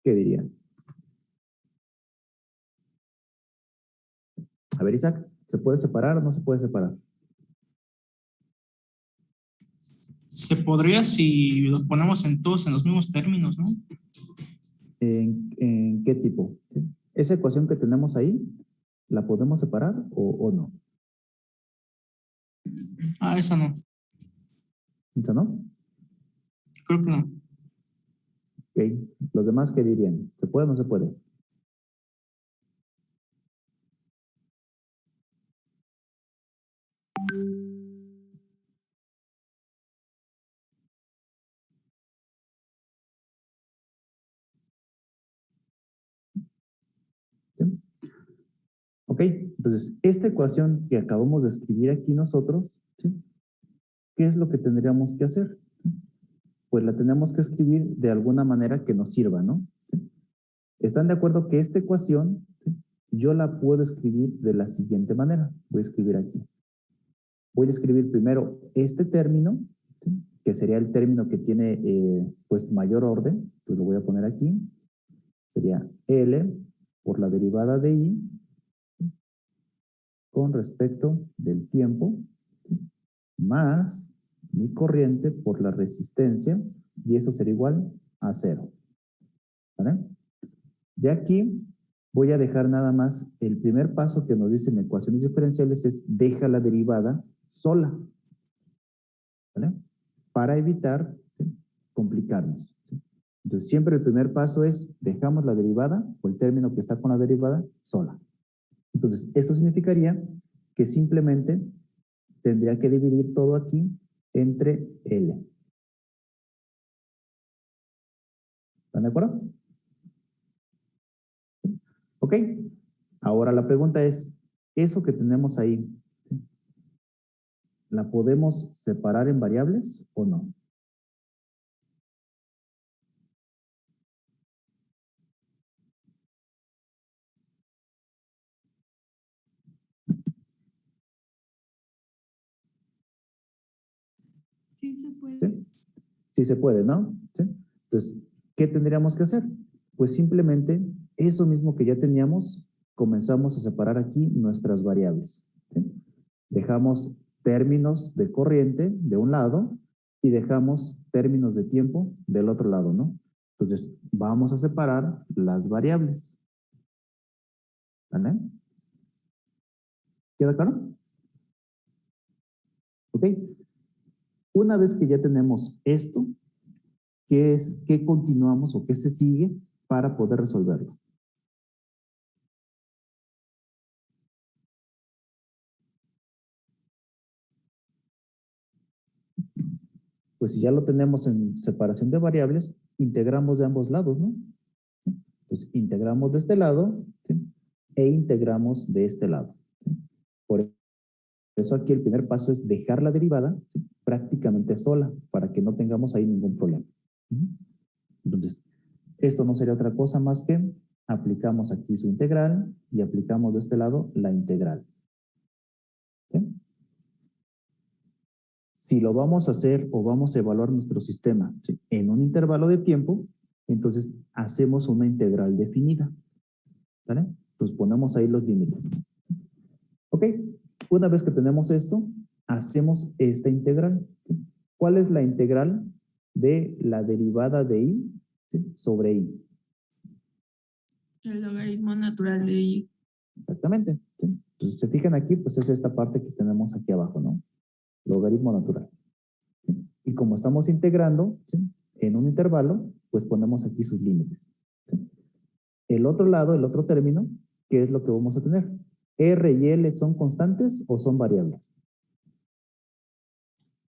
¿Qué dirían? A ver, Isaac, ¿se puede separar o no se puede separar? Se podría si los ponemos en todos en los mismos términos, ¿no? ¿En qué tipo? ¿Sí? ¿Esa ecuación que tenemos ahí, la podemos separar o no? Ah, esa no. ¿Esa no? Creo que no. Ok. ¿Los demás qué dirían? ¿Se puede o no se puede? ¿Sí? Ok, entonces, esta ecuación que acabamos de escribir aquí nosotros, ¿sí? ¿Qué es lo que tendríamos que hacer? Pues la tenemos que escribir de alguna manera que nos sirva, ¿no? ¿Sí? ¿Están de acuerdo que esta ecuación, ¿sí? Yo la puedo escribir de la siguiente manera? Voy a escribir aquí. Voy a escribir primero este término, ¿sí? Que sería el término que tiene pues mayor orden, pues lo voy a poner aquí. Sería L por la derivada de I con respecto del tiempo, ¿sí? Más mi corriente por la resistencia, y eso será igual a 0. ¿Vale? De aquí voy a dejar nada más el primer paso que nos dicen ecuaciones diferenciales es deja la derivada sola. ¿Vale? Para evitar, ¿sí? Complicarnos. ¿Sí? Entonces siempre el primer paso es dejamos la derivada o el término que está con la derivada sola. Entonces esto significaría que simplemente tendría que dividir todo aquí entre L. ¿Están de acuerdo? Ok. Ahora la pregunta es, ¿eso que tenemos ahí, ¿sí? ¿La podemos separar en variables o no? Sí se puede. ¿Sí? Sí se puede, ¿no? ¿Sí? Entonces, ¿qué tendríamos que hacer? Pues simplemente eso mismo que ya teníamos, comenzamos a separar aquí nuestras variables. ¿Sí? Dejamos términos de corriente de un lado y dejamos términos de tiempo del otro lado, ¿no? Entonces, vamos a separar las variables. ¿Vale? ¿Queda claro? Ok. Una vez que ya tenemos esto, ¿qué continuamos o qué se sigue para poder resolverlo? Pues si ya lo tenemos en separación de variables, integramos de ambos lados, ¿no? Entonces, integramos de este lado, ¿sí? E integramos de este lado. ¿Sí? Por eso aquí el primer paso es dejar la derivada, ¿sí? Prácticamente sola, para que no tengamos ahí ningún problema. Entonces, esto no sería otra cosa más que aplicamos aquí su integral y aplicamos de este lado la integral. ¿Sí? Si lo vamos a hacer o vamos a evaluar nuestro sistema, ¿sí? En un intervalo de tiempo, entonces hacemos una integral definida. ¿Vale? Entonces ponemos ahí los límites. Ok, una vez que tenemos esto, hacemos esta integral. ¿Sí? ¿Cuál es la integral de la derivada de I, ¿sí? Sobre I? El logaritmo natural de I. Exactamente. ¿Sí? Entonces, se fijan aquí, pues es esta parte que tenemos aquí abajo, ¿no? Logaritmo natural. ¿Sí? Y como estamos integrando, ¿sí? En un intervalo, pues ponemos aquí sus límites. ¿Sí? El otro lado, el otro término, ¿qué es lo que vamos a tener? ¿R y L son constantes o son variables?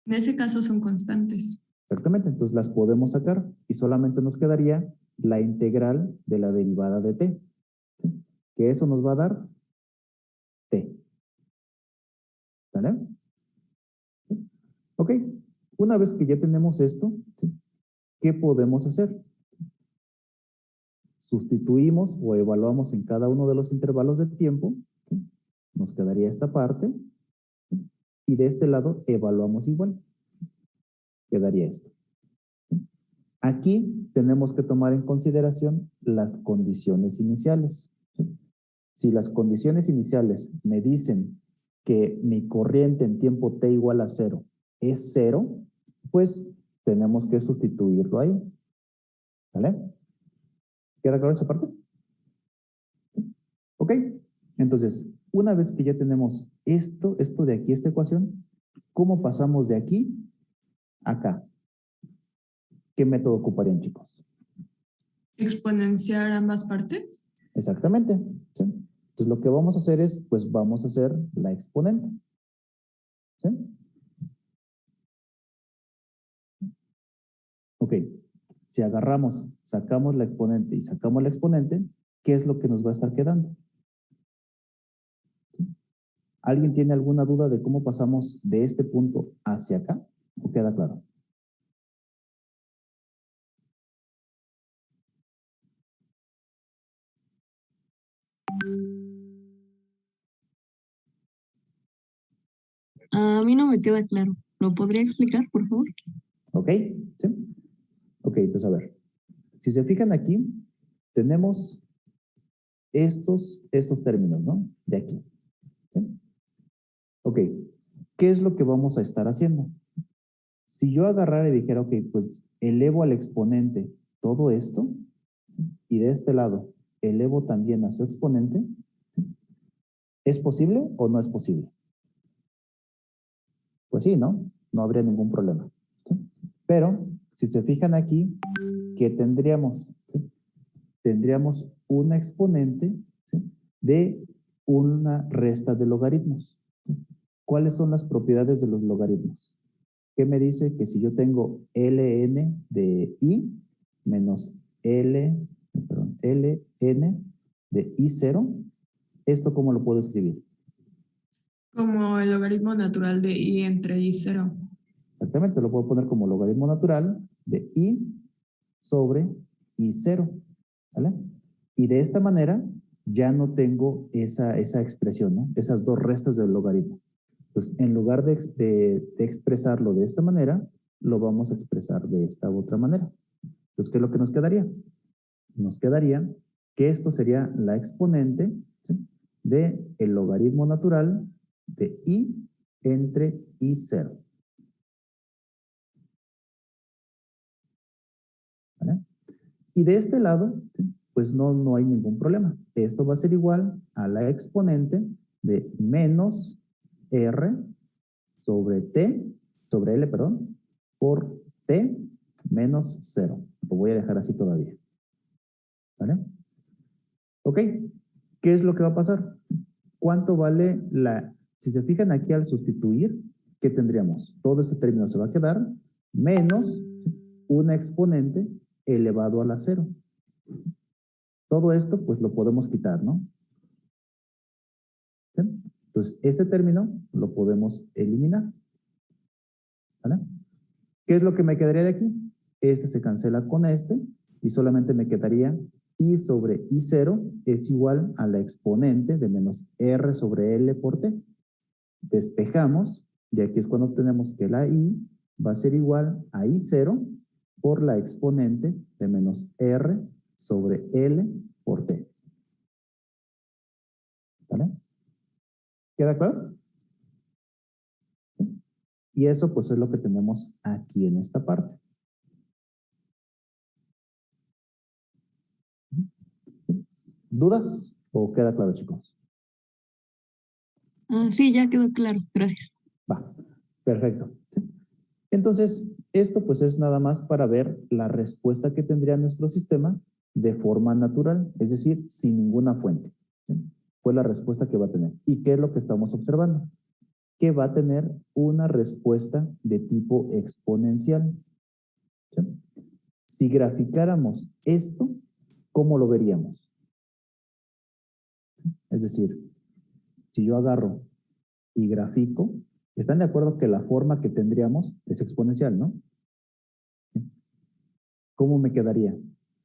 En ese caso son constantes. Exactamente, entonces las podemos sacar y solamente nos quedaría la integral de la derivada de t, ¿sí? Que eso nos va a dar t. ¿Vale? ¿Sí? Ok, una vez que ya tenemos esto, ¿sí? ¿Qué podemos hacer? Sustituimos o evaluamos en cada uno de los intervalos de tiempo, ¿sí? Nos quedaría esta parte, ¿sí? Y de este lado evaluamos igual, quedaría esto. ¿Sí? Aquí tenemos que tomar en consideración las condiciones iniciales. ¿Sí? Si las condiciones iniciales me dicen que mi corriente en tiempo t igual a 0 es 0, pues tenemos que sustituirlo ahí. ¿Vale? ¿Queda claro esa parte? ¿Ok? Entonces, una vez que ya tenemos esto de aquí, esta ecuación, ¿cómo pasamos de aquí a acá? ¿Qué método ocuparían, chicos? Exponenciar ambas partes. Exactamente. ¿Sí? Entonces, lo que vamos a hacer es, pues vamos a hacer la exponente. ¿Sí? Ok. Si agarramos, sacamos la exponente y sacamos la exponente, ¿qué es lo que nos va a estar quedando? ¿Alguien tiene alguna duda de cómo pasamos de este punto hacia acá? ¿O queda claro? A mí no me queda claro. ¿Lo podría explicar, por favor? ¿Ok? ¿Sí? Ok, entonces a ver. Si se fijan aquí, tenemos estos términos, ¿no? De aquí. ¿Sí? Ok, ¿qué es lo que vamos a estar haciendo? Si yo agarrara y dijera, ok, pues elevo al exponente todo esto, y de este lado elevo también a su exponente, ¿es posible o no es posible? Pues sí, ¿no? No habría ningún problema. ¿Sí? Pero, si se fijan aquí, ¿qué tendríamos? ¿Sí? Tendríamos una exponente, ¿sí?, de una resta de logaritmos. ¿Sí? ¿Cuáles son las propiedades de los logaritmos? ¿Qué me dice? Que si yo tengo ln de i menos ln de i0, ¿esto cómo lo puedo escribir? Como el logaritmo natural de i entre i cero. Exactamente, lo puedo poner como logaritmo natural de i sobre i0. ¿Vale? Y de esta manera ya no tengo esa expresión, ¿no? Esas dos restas del logaritmo. Pues en lugar de expresarlo de esta manera, lo vamos a expresar de esta otra manera. Entonces, ¿qué es lo que nos quedaría? Nos quedaría que esto sería la exponente, ¿sí?, de el logaritmo natural de i entre i0. ¿Vale? Y de este lado, pues no hay ningún problema. Esto va a ser igual a la exponente de menos r sobre t, sobre l, perdón, por t menos 0. Lo voy a dejar así todavía. ¿Vale? Ok. ¿Qué es lo que va a pasar? ¿Cuánto vale la... Si se fijan aquí al sustituir, ¿qué tendríamos? Todo ese término se va a quedar menos una exponente elevado a la 0. Todo esto, pues lo podemos quitar, ¿no? ¿Sí? Entonces, este término lo podemos eliminar. ¿Vale? ¿Qué es lo que me quedaría de aquí? Este se cancela con este y solamente me quedaría i sobre i0 es igual a la exponente de menos r sobre l por t. Despejamos y aquí es cuando tenemos que la i va a ser igual a i0 por la exponente de menos r sobre l por t. ¿Vale? ¿Queda claro? Y eso pues es lo que tenemos aquí en esta parte. ¿Dudas? ¿O queda claro, chicos? Sí, ya quedó claro. Gracias. Va, perfecto. Entonces, esto pues es nada más para ver la respuesta que tendría nuestro sistema de forma natural, es decir, sin ninguna fuente. ¿Sí? Fue la respuesta que va a tener. ¿Y qué es lo que estamos observando? Que va a tener una respuesta de tipo exponencial. ¿Sí? Si graficáramos esto, ¿cómo lo veríamos? Es decir, si yo agarro y grafico, ¿están de acuerdo que la forma que tendríamos es exponencial, no? ¿Cómo me quedaría?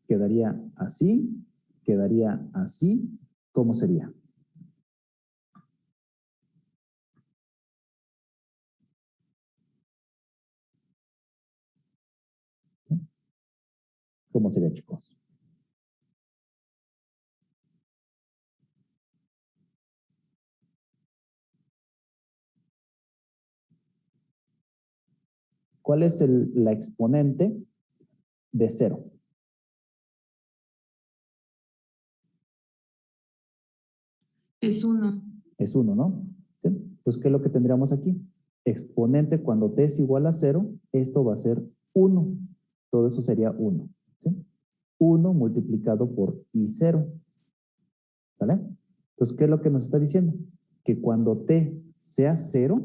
¿Quedaría así? ¿Quedaría así? ¿Cómo sería? ¿Cómo sería, chicos? ¿Cuál es la exponente de 0? Es 1. Es 1, ¿no? ¿Sí? Entonces, ¿qué es lo que tendríamos aquí? Exponente cuando t es igual a 0, esto va a ser 1. Todo eso sería 1. ¿Sí? 1 multiplicado por I0. ¿Vale? Entonces, ¿qué es lo que nos está diciendo? Que cuando t sea 0,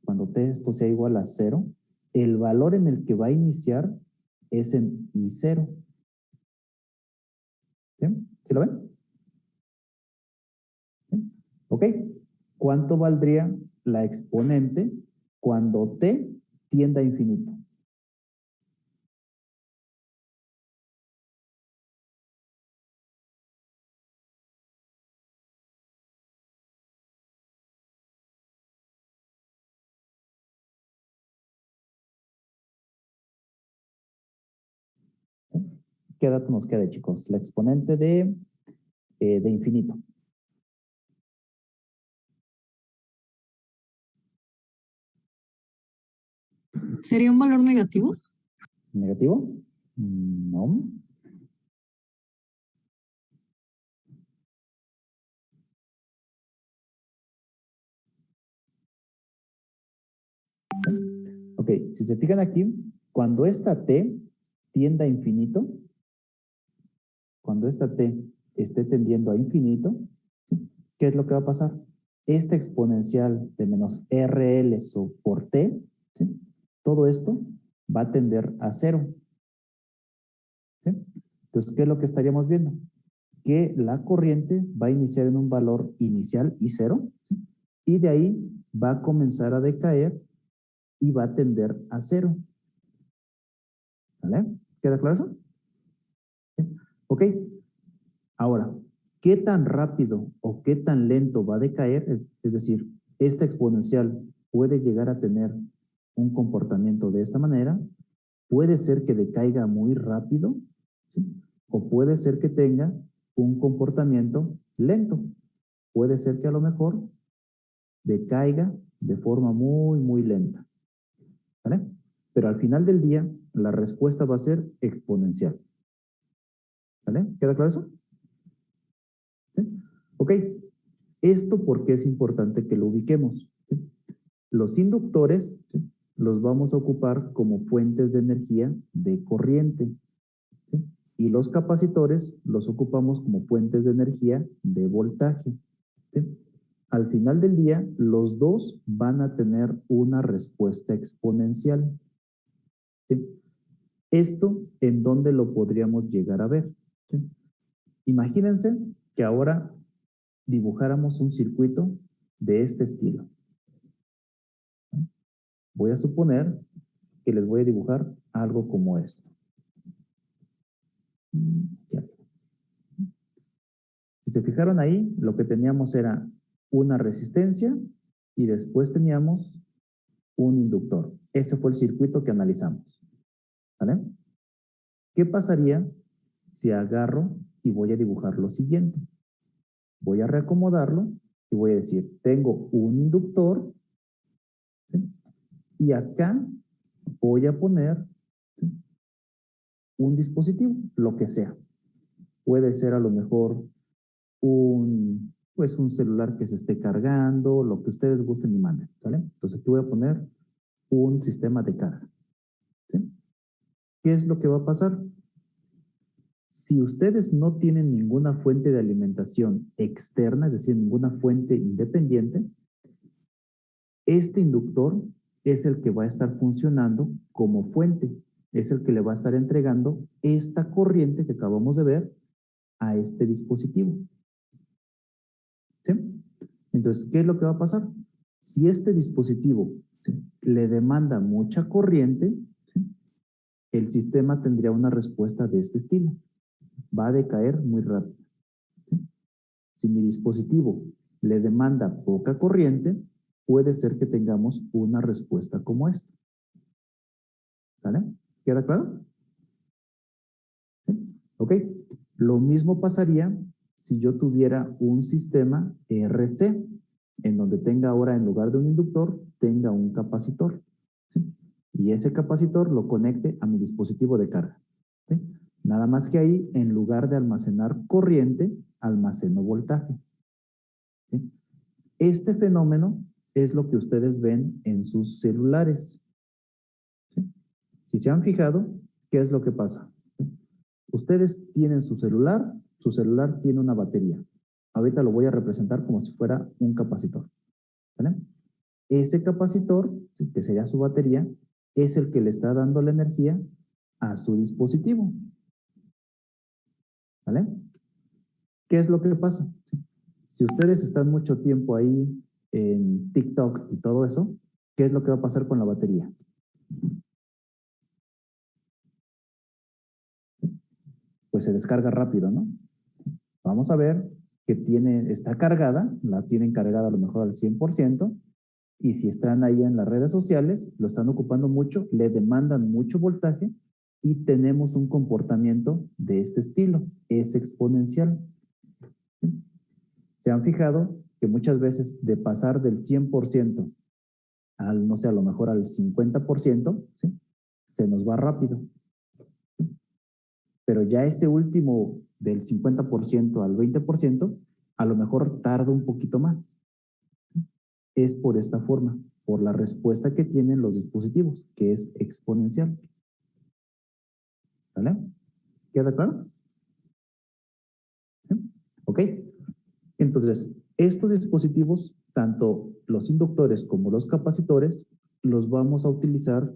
cuando t esto sea igual a 0, el valor en el que va a iniciar es en I0. ¿Sí? ¿Sí lo ven? ¿Sí? ¿Ok? ¿Cuánto valdría la exponente cuando t tienda a infinito? ¿Sí? ¿Qué dato nos queda, chicos? La exponente de infinito. ¿Sería un valor negativo? ¿Negativo? No. Ok, si se fijan aquí, cuando esta t tienda a infinito, cuando esta t esté tendiendo a infinito, ¿sí? ¿Qué es lo que va a pasar? Esta exponencial de menos RL por t, ¿sí? Todo esto va a tender a 0. ¿Sí? Entonces, ¿qué es lo que estaríamos viendo? Que la corriente va a iniciar en un valor inicial I0, ¿sí? Y de ahí va a comenzar a decaer y va a tender a 0. ¿Vale? ¿Queda claro eso? ¿Sí? Ok. Ahora, ¿qué tan rápido o qué tan lento va a decaer? Es decir, esta exponencial puede llegar a tener un comportamiento de esta manera, puede ser que decaiga muy rápido, ¿sí? O puede ser que tenga un comportamiento lento. Puede ser que a lo mejor decaiga de forma muy, muy lenta. ¿Vale? Pero al final del día, la respuesta va a ser exponencial. ¿Vale? ¿Queda claro eso? ¿Sí? Ok. ¿Esto por qué es importante que lo ubiquemos? ¿Sí? Los inductores, ¿sí?, los vamos a ocupar como fuentes de energía de corriente. ¿Sí? Y los capacitores los ocupamos como fuentes de energía de voltaje. ¿Sí? Al final del día, los dos van a tener una respuesta exponencial. ¿Sí? ¿Esto en dónde lo podríamos llegar a ver? ¿Sí? Imagínense que ahora dibujáramos un circuito de este estilo. Voy a suponer que les voy a dibujar algo como esto. Si se fijaron ahí, lo que teníamos era una resistencia y después teníamos un inductor. Ese fue el circuito que analizamos. ¿Vale? ¿Qué pasaría si agarro y voy a dibujar lo siguiente? Voy a reacomodarlo y voy a decir, tengo un inductor, ¿sí?, y acá voy a poner, ¿sí?, un dispositivo, lo que sea. Puede ser a lo mejor pues un celular que se esté cargando, lo que ustedes gusten y manden, ¿vale? Entonces aquí voy a poner un sistema de carga. ¿Sí? ¿Qué es lo que va a pasar? Si ustedes no tienen ninguna fuente de alimentación externa, es decir, ninguna fuente independiente, este inductor es el que va a estar funcionando como fuente, es el que le va a estar entregando esta corriente que acabamos de ver a este dispositivo. ¿Sí? Entonces, ¿qué es lo que va a pasar? Si este dispositivo, ¿sí?, le demanda mucha corriente, ¿sí?, el sistema tendría una respuesta de este estilo. Va a decaer muy rápido. ¿Sí? Si mi dispositivo le demanda poca corriente, puede ser que tengamos una respuesta como esta. ¿Vale? ¿Queda claro? ¿Sí? ¿Ok? Lo mismo pasaría si yo tuviera un sistema RC, en donde tenga ahora, en lugar de un inductor, tenga un capacitor. ¿Sí? Y ese capacitor lo conecte a mi dispositivo de carga. ¿Sí? Nada más que ahí, en lugar de almacenar corriente, almaceno voltaje. ¿Sí? Este fenómeno es lo que ustedes ven en sus celulares. ¿Sí? Si se han fijado, ¿qué es lo que pasa? ¿Sí? Ustedes tienen su celular tiene una batería. Ahorita lo voy a representar como si fuera un capacitor. ¿Vale? Ese capacitor, que sería su batería, es el que le está dando la energía a su dispositivo. ¿Vale? ¿Qué es lo que pasa? Si ustedes están mucho tiempo ahí en TikTok y todo eso, ¿qué es lo que va a pasar con la batería? Pues se descarga rápido, ¿no? Vamos a ver que está cargada, la tienen cargada a lo mejor al 100%, y si están ahí en las redes sociales, lo están ocupando mucho, le demandan mucho voltaje y tenemos un comportamiento de este estilo, es exponencial. ¿Sí? ¿Se han fijado que muchas veces de pasar del 100% al, no sé, a lo mejor al 50%, ¿sí? Se nos va rápido? ¿Sí? Pero ya ese último del 50% al 20%, a lo mejor tarda un poquito más. Es por esta forma, por la respuesta que tienen los dispositivos, que es exponencial. ¿Vale? ¿Queda claro? ¿Sí? Ok. Entonces, estos dispositivos, tanto los inductores como los capacitores, los vamos a utilizar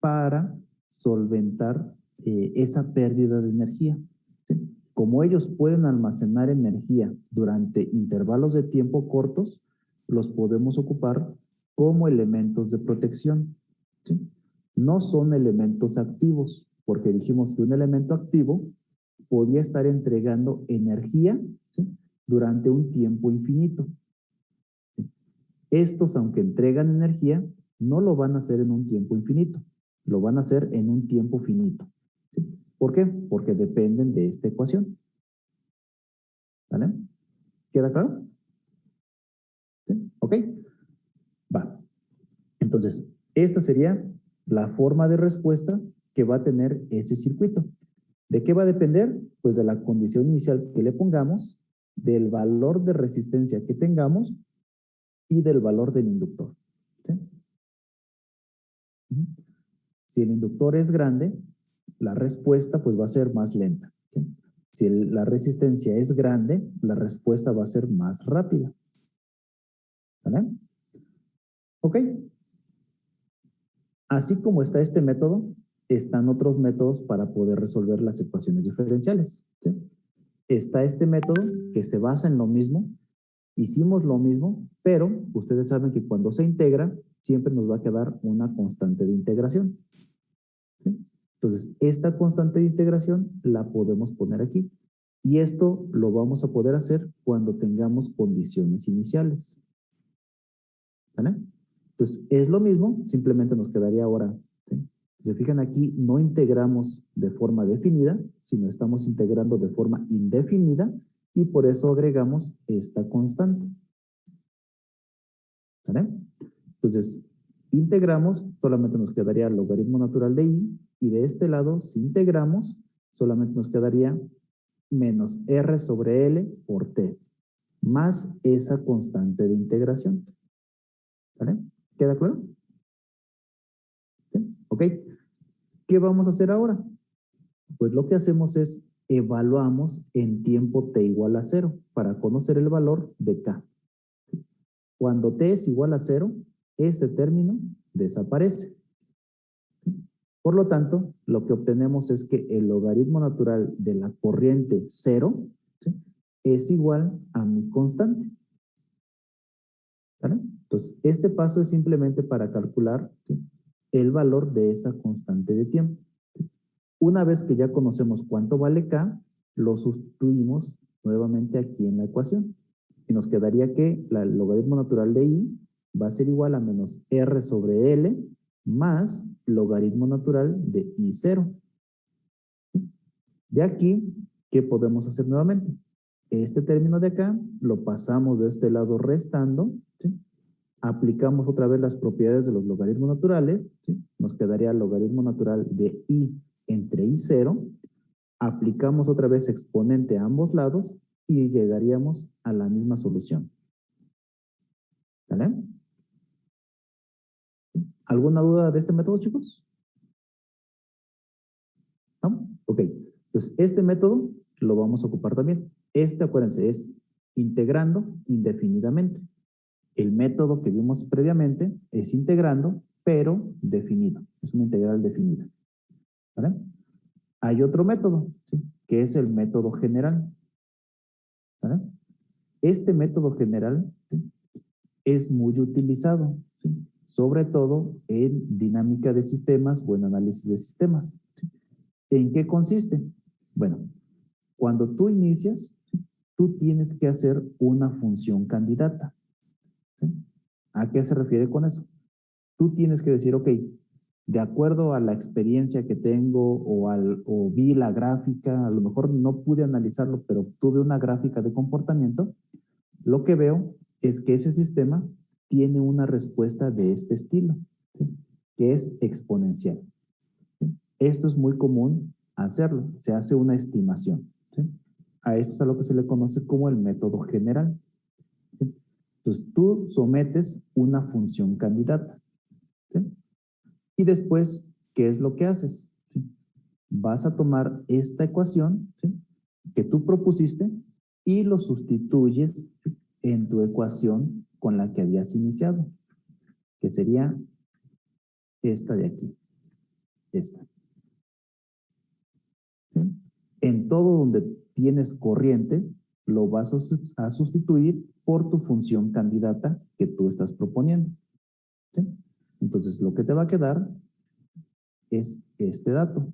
para solventar esa pérdida de energía. ¿Sí? Como ellos pueden almacenar energía durante intervalos de tiempo cortos, los podemos ocupar como elementos de protección. ¿Sí? No son elementos activos, porque dijimos que un elemento activo podía estar entregando energía, ¿sí? Durante un tiempo infinito. ¿Sí? Estos, aunque entregan energía, no lo van a hacer en un tiempo infinito, lo van a hacer en un tiempo finito. ¿Sí? ¿Por qué? Porque dependen de esta ecuación. ¿Vale? ¿Queda claro? ¿Sí? ¿Ok? Va. Entonces, esta sería la forma de respuesta que va a tener ese circuito. ¿De qué va a depender? Pues de la condición inicial que le pongamos, del valor de resistencia que tengamos y del valor del inductor. ¿Sí? Si el inductor es grande, la respuesta pues va a ser más lenta. ¿Sí? Si la resistencia es grande, la respuesta va a ser más rápida. ¿Vale? Ok. Así como está este método, están otros métodos para poder resolver las ecuaciones diferenciales. ¿Sí? Está este método que se basa en lo mismo. Hicimos lo mismo, pero ustedes saben que cuando se integra, siempre nos va a quedar una constante de integración. ¿Sí? Entonces, esta constante de integración la podemos poner aquí. Y esto lo vamos a poder hacer cuando tengamos condiciones iniciales. ¿Vale? Entonces, es lo mismo, simplemente nos quedaría ahora. ¿Sí? Si se fijan aquí, no integramos de forma definida, sino estamos integrando de forma indefinida y por eso agregamos esta constante. ¿Vale? Entonces, integramos, solamente nos quedaría el logaritmo natural de i, y de este lado, si integramos, solamente nos quedaría menos r sobre l por t, más esa constante de integración. ¿Vale? ¿Queda claro? ¿Sí? Ok. ¿Qué vamos a hacer ahora? Pues lo que hacemos es evaluamos en tiempo t igual a 0 para conocer el valor de k. Cuando t es igual a 0, este término desaparece. Por lo tanto, lo que obtenemos es que el logaritmo natural de la corriente 0, ¿sí?, es igual a mi constante. ¿Vale? Entonces, este paso es simplemente para calcular, ¿sí?, el valor de esa constante de tiempo. Una vez que ya conocemos cuánto vale K, lo sustituimos nuevamente aquí en la ecuación. Y nos quedaría que el logaritmo natural de I va a ser igual a menos R sobre L más logaritmo natural de I0. De aquí, ¿qué podemos hacer nuevamente? Este término de acá lo pasamos de este lado restando, ¿sí? Aplicamos otra vez las propiedades de los logaritmos naturales, ¿sí? Nos quedaría el logaritmo natural de i entre i0. Aplicamos otra vez exponente a ambos lados y llegaríamos a la misma solución. ¿Vale? ¿Alguna duda de este método, chicos? ¿No? Ok. Entonces, este método lo vamos a ocupar también. Acuérdense, es integrando indefinidamente. El método que vimos previamente es integrando, pero definido. Es una integral definida. ¿Vale? Hay otro método, ¿sí? Que es el método general. ¿Vale? Este método general, ¿sí? Es muy utilizado, ¿sí? Sobre todo en dinámica de sistemas o en análisis de sistemas. ¿Sí? ¿En qué consiste? Bueno, cuando tú inicias, ¿sí? Tú tienes que hacer una función candidata. ¿Sí? ¿A qué se refiere con eso? Tú tienes que decir, ok, de acuerdo a la experiencia que tengo o vi la gráfica, a lo mejor no pude analizarlo, pero tuve una gráfica de comportamiento, lo que veo es que ese sistema tiene una respuesta de este estilo, ¿sí? Que es exponencial. ¿Sí? Esto es muy común hacerlo, se hace una estimación. ¿Sí? A eso es a lo que se le conoce como el método general. ¿Sí? Entonces tú sometes una función candidata. ¿Sí? Y después, ¿qué es lo que haces? ¿Sí? Vas a tomar esta ecuación, ¿sí? Que tú propusiste y lo sustituyes en tu ecuación con la que habías iniciado, que sería esta de aquí, esta. ¿Sí? En todo donde tienes corriente, lo vas a sustituir por tu función candidata que tú estás proponiendo. ¿Sí? Entonces, lo que te va a quedar es este dato.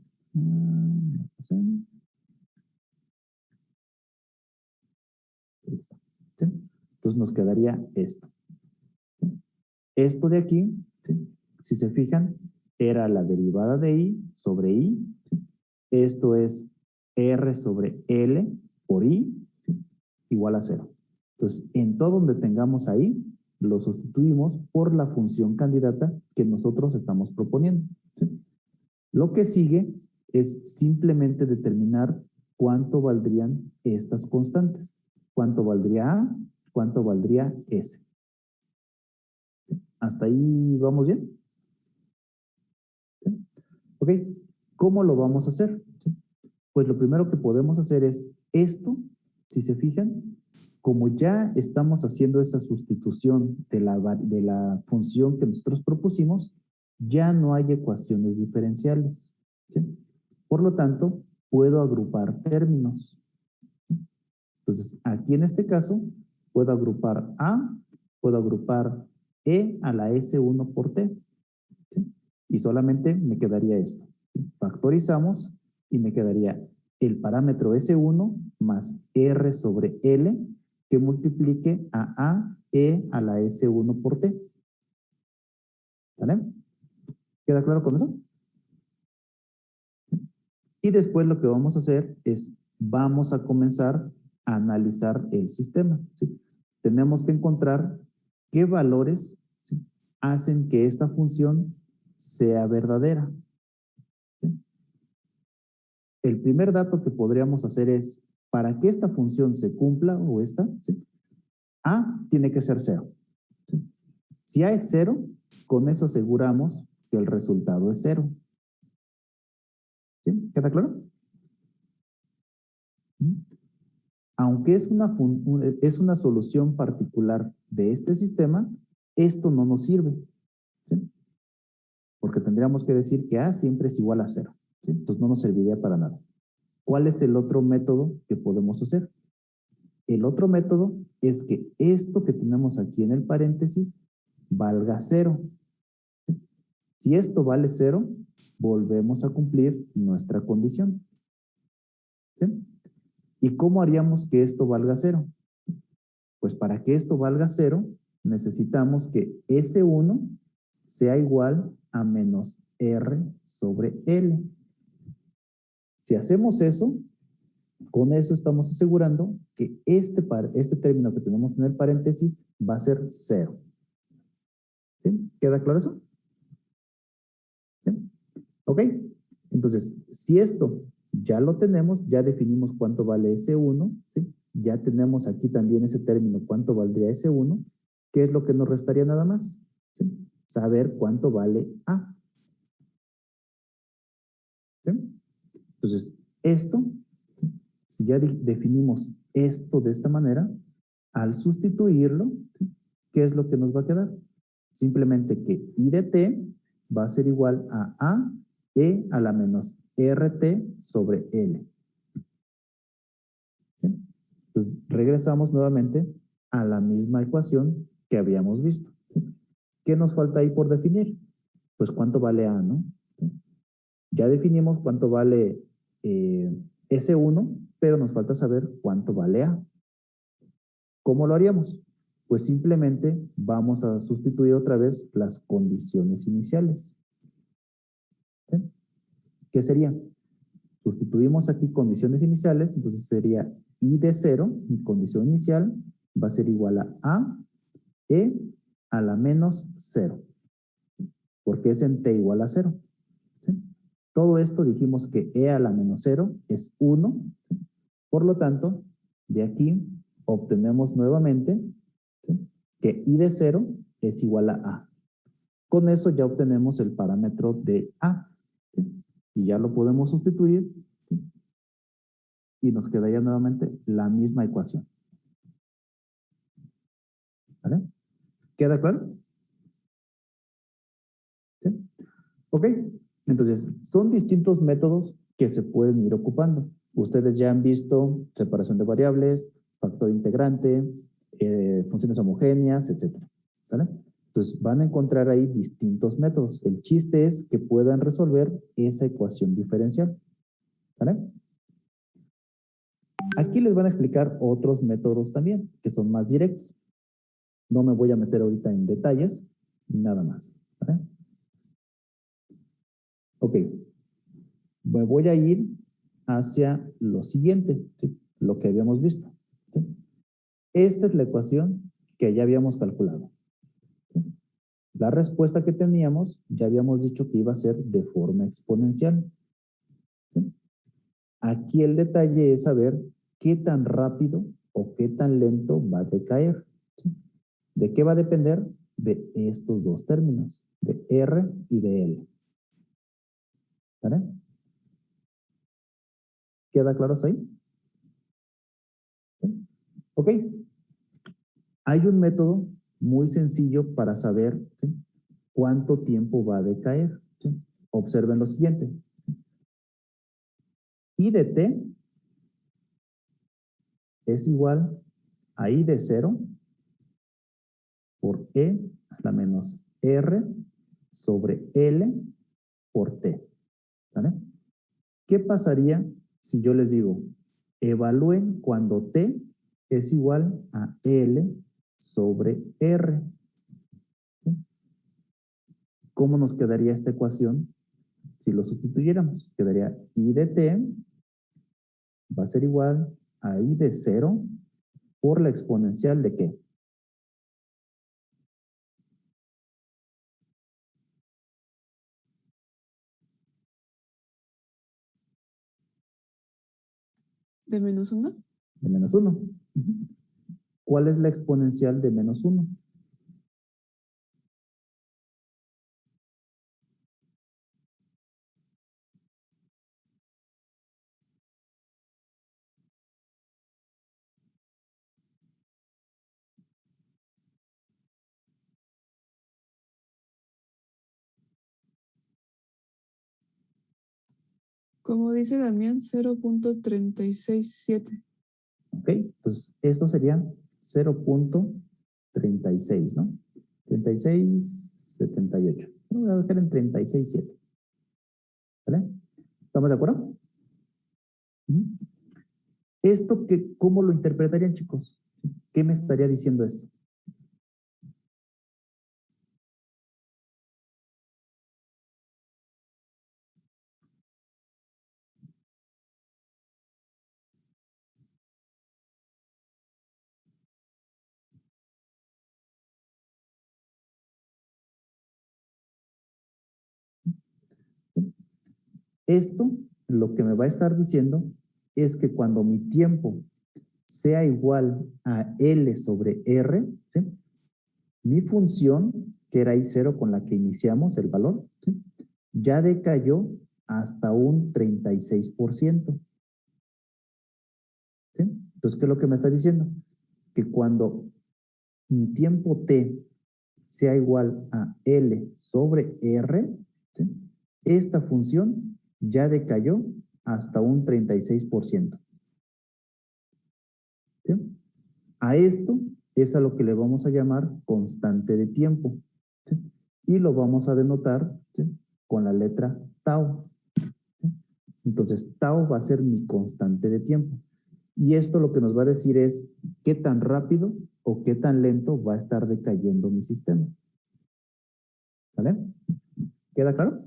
¿Sí? ¿Sí? Entonces, nos quedaría esto. ¿Sí? Esto de aquí, ¿sí? Si se fijan, era la derivada de i sobre i. ¿Sí? Esto es r sobre l por i, ¿sí? Igual a 0. Entonces, en todo donde tengamos ahí, lo sustituimos por la función candidata que nosotros estamos proponiendo. ¿Sí? Lo que sigue es simplemente determinar cuánto valdrían estas constantes. ¿Cuánto valdría A? ¿Cuánto valdría S? ¿Hasta ahí vamos bien? ¿Sí? Ok, ¿cómo lo vamos a hacer? ¿Sí? Pues lo primero que podemos hacer es esto, si se fijan, como ya estamos haciendo esa sustitución de la función que nosotros propusimos, ya no hay ecuaciones diferenciales. ¿Sí? Por lo tanto, puedo agrupar términos. ¿Sí? Entonces, aquí en este caso, puedo agrupar A, puedo agrupar E a la S1 por T. ¿Sí? Y solamente me quedaría esto. Factorizamos y me quedaría el parámetro S1 más R sobre L que multiplique a E a la S1 por T. ¿Vale? ¿Queda claro con eso? Y después lo que vamos a hacer es, vamos a comenzar a analizar el sistema. ¿Sí? Tenemos que encontrar qué valores, ¿sí?, hacen que esta función sea verdadera. ¿Sí? El primer dato que podríamos hacer es, para que esta función se cumpla, o esta, ¿sí?, A tiene que ser 0. ¿Sí? Si A es 0, con eso aseguramos que el resultado es 0. ¿Sí? ¿Queda claro? Aunque es una solución particular de este sistema, esto no nos sirve. ¿Sí? Porque tendríamos que decir que A siempre es igual a 0. ¿Sí? Entonces no nos serviría para nada. ¿Cuál es el otro método que podemos hacer? El otro método es que esto que tenemos aquí en el paréntesis valga 0. ¿Sí? Si esto vale 0, volvemos a cumplir nuestra condición. ¿Sí? ¿Y cómo haríamos que esto valga 0? Pues para que esto valga 0, necesitamos que S1 sea igual a menos R sobre L. Si hacemos eso, con eso estamos asegurando que este término que tenemos en el paréntesis va a ser 0. ¿Sí? ¿Queda claro eso? ¿Sí? ¿Ok? Entonces, si esto ya lo tenemos, ya definimos cuánto vale S1, ¿sí? Ya tenemos aquí también ese término, cuánto valdría S1, ¿qué es lo que nos restaría nada más? ¿Sí? Saber cuánto vale A. ¿Sí? Entonces, esto, ¿sí? Si ya definimos esto de esta manera, al sustituirlo, ¿sí? ¿Qué es lo que nos va a quedar? Simplemente que I de T va a ser igual a E a la menos RT sobre L. ¿Sí? Entonces, regresamos nuevamente a la misma ecuación que habíamos visto. ¿Sí? ¿Qué nos falta ahí por definir? Pues cuánto vale A, ¿no? ¿Sí? Ya definimos cuánto vale S1, pero nos falta saber cuánto vale A. ¿Cómo lo haríamos? Pues simplemente vamos a sustituir otra vez las condiciones iniciales. ¿Sí? ¿Qué sería? Sustituimos aquí condiciones iniciales, entonces sería I de 0, mi condición inicial, va a ser igual a E a la menos 0, porque es en T igual a 0. ¿Sí? Todo esto dijimos que E a la menos 0 es 1, ¿sí? Por lo tanto, de aquí obtenemos nuevamente, ¿sí?, que I de 0 es igual a. Con eso ya obtenemos el parámetro de A, ¿sí? Y ya lo podemos sustituir, ¿sí?, y nos quedaría nuevamente la misma ecuación. ¿Vale? ¿Queda claro? ¿Sí? Ok. Entonces, son distintos métodos que se pueden ir ocupando. Ustedes ya han visto separación de variables, factor integrante, funciones homogéneas, etc. ¿Vale? Entonces, van a encontrar ahí distintos métodos. El chiste es que puedan resolver esa ecuación diferencial. ¿Vale? Aquí les van a explicar otros métodos también, que son más directos. No me voy a meter ahorita en detalles, nada más. ¿Vale? Ok. Me voy a ir hacia lo siguiente, ¿sí?, lo que habíamos visto. ¿Sí? Esta es la ecuación que ya habíamos calculado. ¿Sí? La respuesta que teníamos, ya habíamos dicho que iba a ser de forma exponencial. ¿Sí? Aquí el detalle es saber qué tan rápido o qué tan lento va a decaer. ¿Sí? ¿De qué va a depender? De estos dos términos, de R y de L. ¿Vale? ¿Queda claro hasta ahí? ¿Sí? Ok. Hay un método muy sencillo para saber, ¿sí?, cuánto tiempo va a decaer. ¿Sí? Observen lo siguiente. I de T es igual a I de 0 por E a la menos R sobre L por T. ¿Vale? ¿Qué pasaría si yo les digo, evalúen cuando T es igual a L sobre R? ¿Sí? ¿Cómo nos quedaría esta ecuación si lo sustituyéramos? Quedaría I de T va a ser igual a I de 0 por la exponencial de ¿qué? ¿De -1? De menos 1. ¿Cuál es la exponencial de menos 1? Como dice Damián, 0.367. ¿Ok? Entonces, esto sería 0.36, ¿no? 36,78. Lo voy a dejar en 36,7. ¿Vale? ¿Estamos de acuerdo? Ujú. ¿Esto cómo lo interpretarían, chicos? ¿Qué me estaría diciendo esto? Esto lo que me va a estar diciendo es que cuando mi tiempo sea igual a L sobre R, ¿sí? Mi función, que era I0 con la que iniciamos el valor, ¿sí? Ya decayó hasta un 36%. ¿Sí? Entonces, ¿qué es lo que me está diciendo? Que cuando mi tiempo t sea igual a L sobre R, ¿sí? Esta función ya decayó hasta un 36%. ¿Sí? A esto es a lo que le vamos a llamar constante de tiempo. ¿Sí? Y lo vamos a denotar, ¿sí? Con la letra tau. ¿Sí? Entonces, tau va a ser mi constante de tiempo. Y esto lo que nos va a decir es qué tan rápido o qué tan lento va a estar decayendo mi sistema. ¿Vale? ¿Queda claro?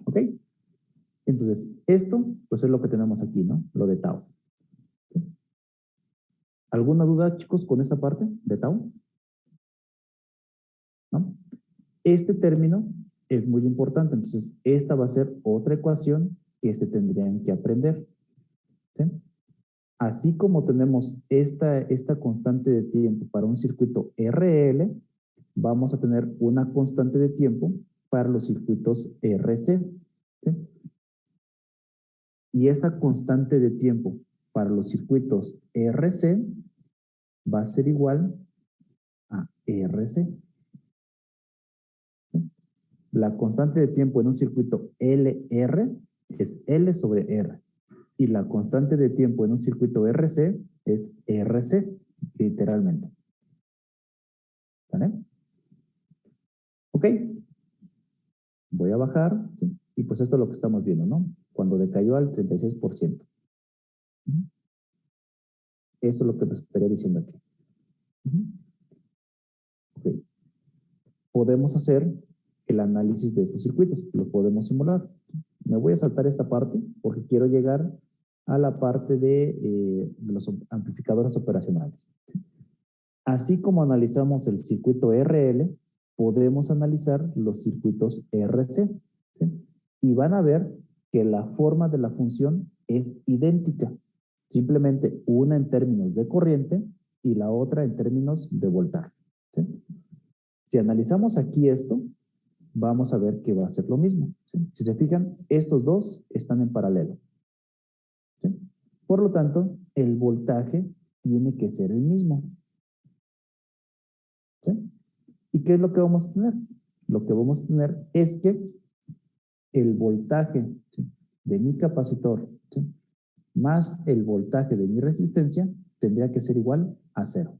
¿Ok? Entonces, esto pues es lo que tenemos aquí, ¿no? Lo de tau. ¿Sí? ¿Alguna duda, chicos, con esta parte de tau? ¿No? Este término es muy importante, entonces esta va a ser otra ecuación que se tendrían que aprender. ¿Sí? Así como tenemos esta constante de tiempo para un circuito RL, vamos a tener una constante de tiempo para los circuitos RC. ¿Sí? Y esa constante de tiempo para los circuitos RC va a ser igual a RC. ¿Sí? La constante de tiempo en un circuito LR es L sobre R. Y la constante de tiempo en un circuito RC es RC, literalmente. ¿Vale? Ok. Voy a bajar, ¿sí? Y pues esto es lo que estamos viendo, ¿no? Cuando decayó al 36%. Eso es lo que nos estaría diciendo aquí. Ok. Podemos hacer el análisis de estos circuitos, lo podemos simular. Me voy a saltar esta parte porque quiero llegar a la parte de los amplificadores operacionales. Así como analizamos el circuito RL, podemos analizar los circuitos RC. ¿Sí? Y van a ver que la forma de la función es idéntica. Simplemente una en términos de corriente y la otra en términos de voltaje. ¿Sí? Si analizamos aquí esto, vamos a ver que va a ser lo mismo. ¿Sí? Si se fijan, estos dos están en paralelo. ¿Sí? Por lo tanto, el voltaje tiene que ser el mismo. ¿Sí? ¿Y qué es lo que vamos a tener? Lo que vamos a tener es que el voltaje, ¿sí?, de mi capacitor, ¿sí?, más el voltaje de mi resistencia tendría que ser igual a 0.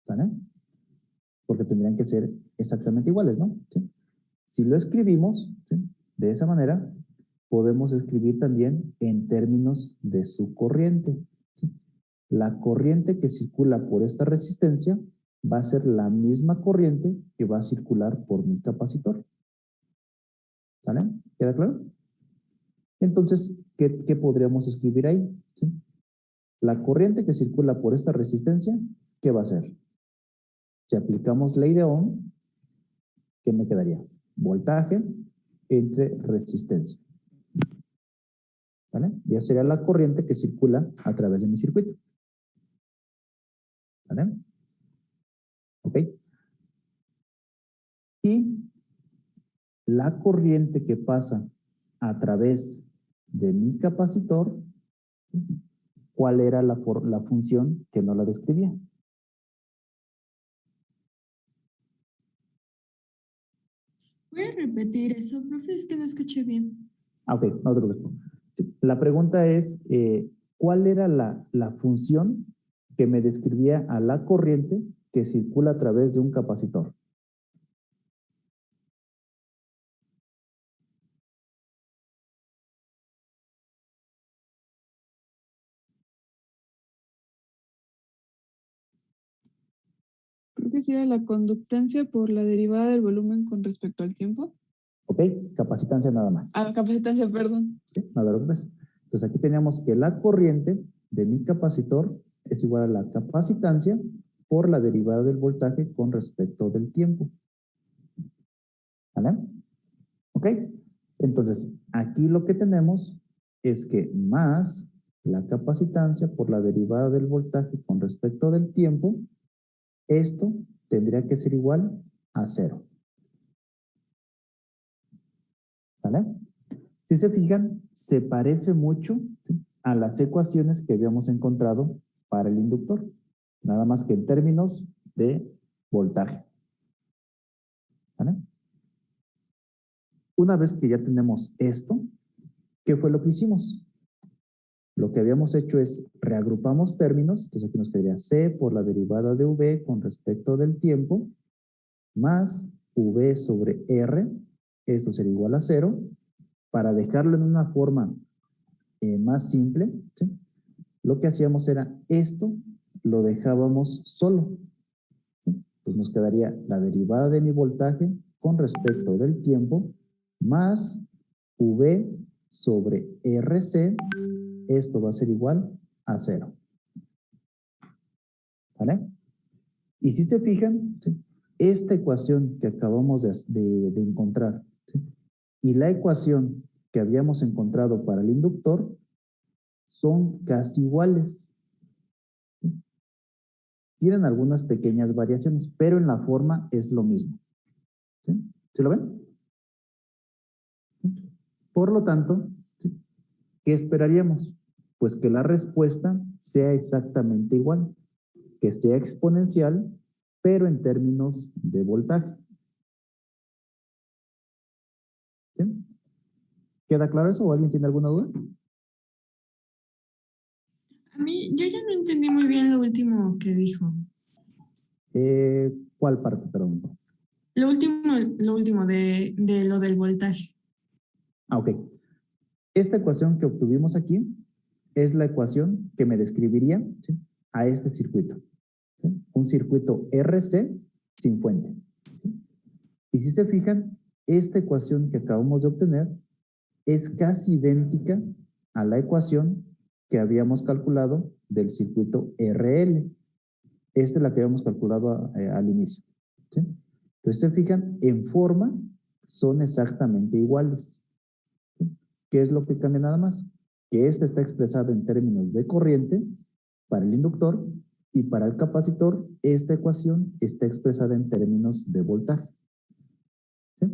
¿Vale? Porque tendrían que ser exactamente iguales, ¿no? ¿Sí? Si lo escribimos, ¿sí?, de esa manera, podemos escribir también en términos de su corriente. ¿Sí? La corriente que circula por esta resistencia va a ser la misma corriente que va a circular por mi capacitor. ¿Vale? ¿Queda claro? Entonces, ¿qué podríamos escribir ahí? ¿Sí? La corriente que circula por esta resistencia, ¿qué va a hacer? Si aplicamos ley de Ohm, ¿qué me quedaría? Voltaje entre resistencia. ¿Vale? Y esa sería la corriente que circula a través de mi circuito. ¿Vale? ¿Ok? Y la corriente que pasa a través de mi capacitor, ¿cuál era la función que no la describía? Voy a repetir eso, profe, es que no escuché bien. Ok, no te preocupes. Sí, la pregunta es, ¿cuál era la función que me describía a la corriente que circula a través de un capacitor? Creo que sí era la conductancia por la derivada del volumen con respecto al tiempo. Ok, capacitancia nada más. Ah, capacitancia, perdón. ¿Sí? No te preocupes. Entonces aquí teníamos que la corriente de mi capacitor es igual a la capacitancia por la derivada del voltaje con respecto del tiempo. ¿Vale? ¿Ok? Entonces, aquí lo que tenemos es que más la capacitancia por la derivada del voltaje con respecto del tiempo, esto tendría que ser igual a 0. ¿Vale? Si se fijan, se parece mucho a las ecuaciones que habíamos encontrado para el inductor, nada más que en términos de voltaje. ¿Vale? Una vez que ya tenemos esto, ¿qué fue lo que hicimos? Lo que habíamos hecho es reagrupamos términos, entonces aquí nos quedaría C por la derivada de V con respecto del tiempo, más V sobre R, esto sería igual a 0, para dejarlo en una forma más simple, ¿sí? Lo que hacíamos era esto, lo dejábamos solo, ¿sí? Pues nos quedaría la derivada de mi voltaje con respecto del tiempo, más V sobre RC, esto va a ser igual a 0. ¿Vale? Y si se fijan, ¿sí? Esta ecuación que acabamos de encontrar, ¿sí? Y la ecuación que habíamos encontrado para el inductor son casi iguales. ¿Sí? Tienen algunas pequeñas variaciones, pero en la forma es lo mismo. ¿Sí? ¿Sí lo ven? ¿Sí? Por lo tanto, ¿sí? ¿Qué esperaríamos? Pues que la respuesta sea exactamente igual, que sea exponencial, pero en términos de voltaje. ¿Sí? ¿Queda claro eso o alguien tiene alguna duda? A mí, yo ya no entendí muy bien lo último que dijo. ¿Cuál parte, perdón? Lo último de lo del voltaje. Ok. Esta ecuación que obtuvimos aquí es la ecuación que me describiría, ¿sí? A este circuito. ¿Sí? Un circuito RC sin fuente. ¿Sí? Y si se fijan, esta ecuación que acabamos de obtener es casi idéntica a la ecuación que habíamos calculado del circuito RL. Esta es la que habíamos calculado al inicio. ¿Sí? Entonces, se fijan, en forma son exactamente iguales. ¿Sí? ¿Qué es lo que cambia nada más? Que esta está expresada en términos de corriente para el inductor y para el capacitor esta ecuación está expresada en términos de voltaje. ¿Sí?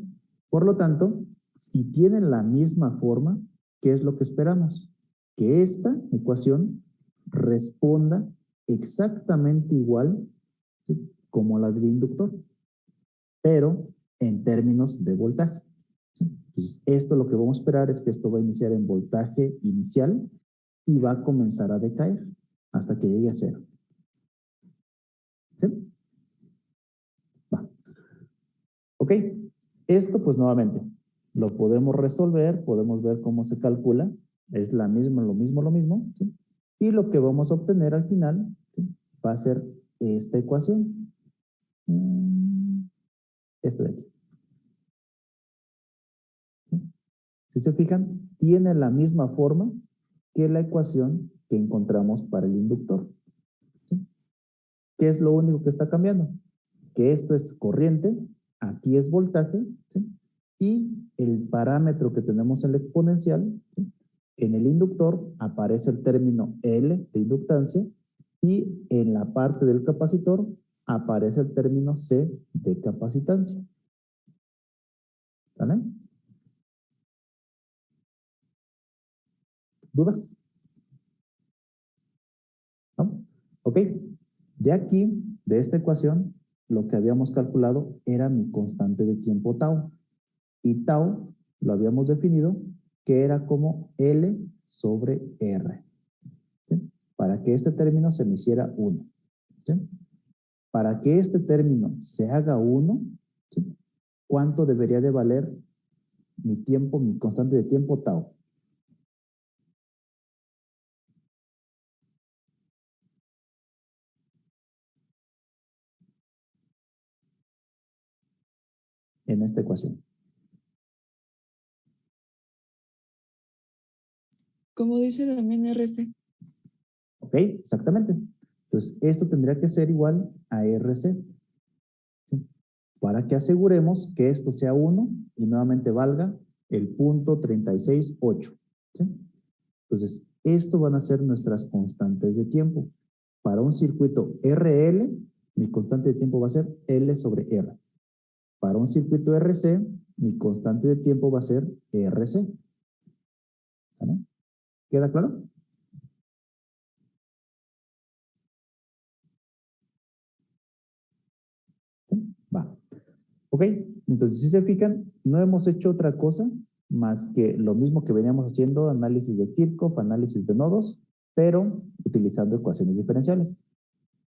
Por lo tanto, si tienen la misma forma, ¿qué es lo que esperamos? Que esta ecuación responda exactamente igual, ¿sí? Como la del inductor, pero en términos de voltaje. ¿Sí? Entonces, esto lo que vamos a esperar es que esto va a iniciar en voltaje inicial y va a comenzar a decaer hasta que llegue a 0. ¿Sí? Va. Ok, esto pues nuevamente lo podemos resolver, podemos ver cómo se calcula, es la misma, lo mismo, ¿sí? Y lo que vamos a obtener al final, ¿sí? Va a ser esta ecuación. Esto de aquí. ¿Sí? Si se fijan, tiene la misma forma que la ecuación que encontramos para el inductor. ¿Sí? ¿Qué es lo único que está cambiando? Que esto es corriente, aquí es voltaje, ¿sí? Y el parámetro que tenemos en la exponencial, ¿sí? En el inductor aparece el término L de inductancia y en la parte del capacitor aparece el término C de capacitancia. ¿Vale? ¿Dudas? ¿No? Ok. De aquí, de esta ecuación, lo que habíamos calculado era mi constante de tiempo tau. Y tau lo habíamos definido que era como L sobre R. ¿Sí? Para que este término se me hiciera 1. ¿Sí? Para que este término se haga 1, ¿sí? ¿Cuánto debería de valer mi tiempo, mi constante de tiempo tau? En esta ecuación. Como dice también RC. ¿Ok? Exactamente. Entonces, esto tendría que ser igual a RC, ¿sí? Para que aseguremos que esto sea 1 y nuevamente valga el punto 36.8, ¿sí? Entonces, esto van a ser nuestras constantes de tiempo. Para un circuito RL, mi constante de tiempo va a ser L sobre R. Para un circuito RC, mi constante de tiempo va a ser RC. ¿Vale? ¿Queda claro? Va. Ok, entonces si se fijan, no hemos hecho otra cosa más que lo mismo que veníamos haciendo, análisis de Kirchhoff, análisis de nodos, pero utilizando ecuaciones diferenciales.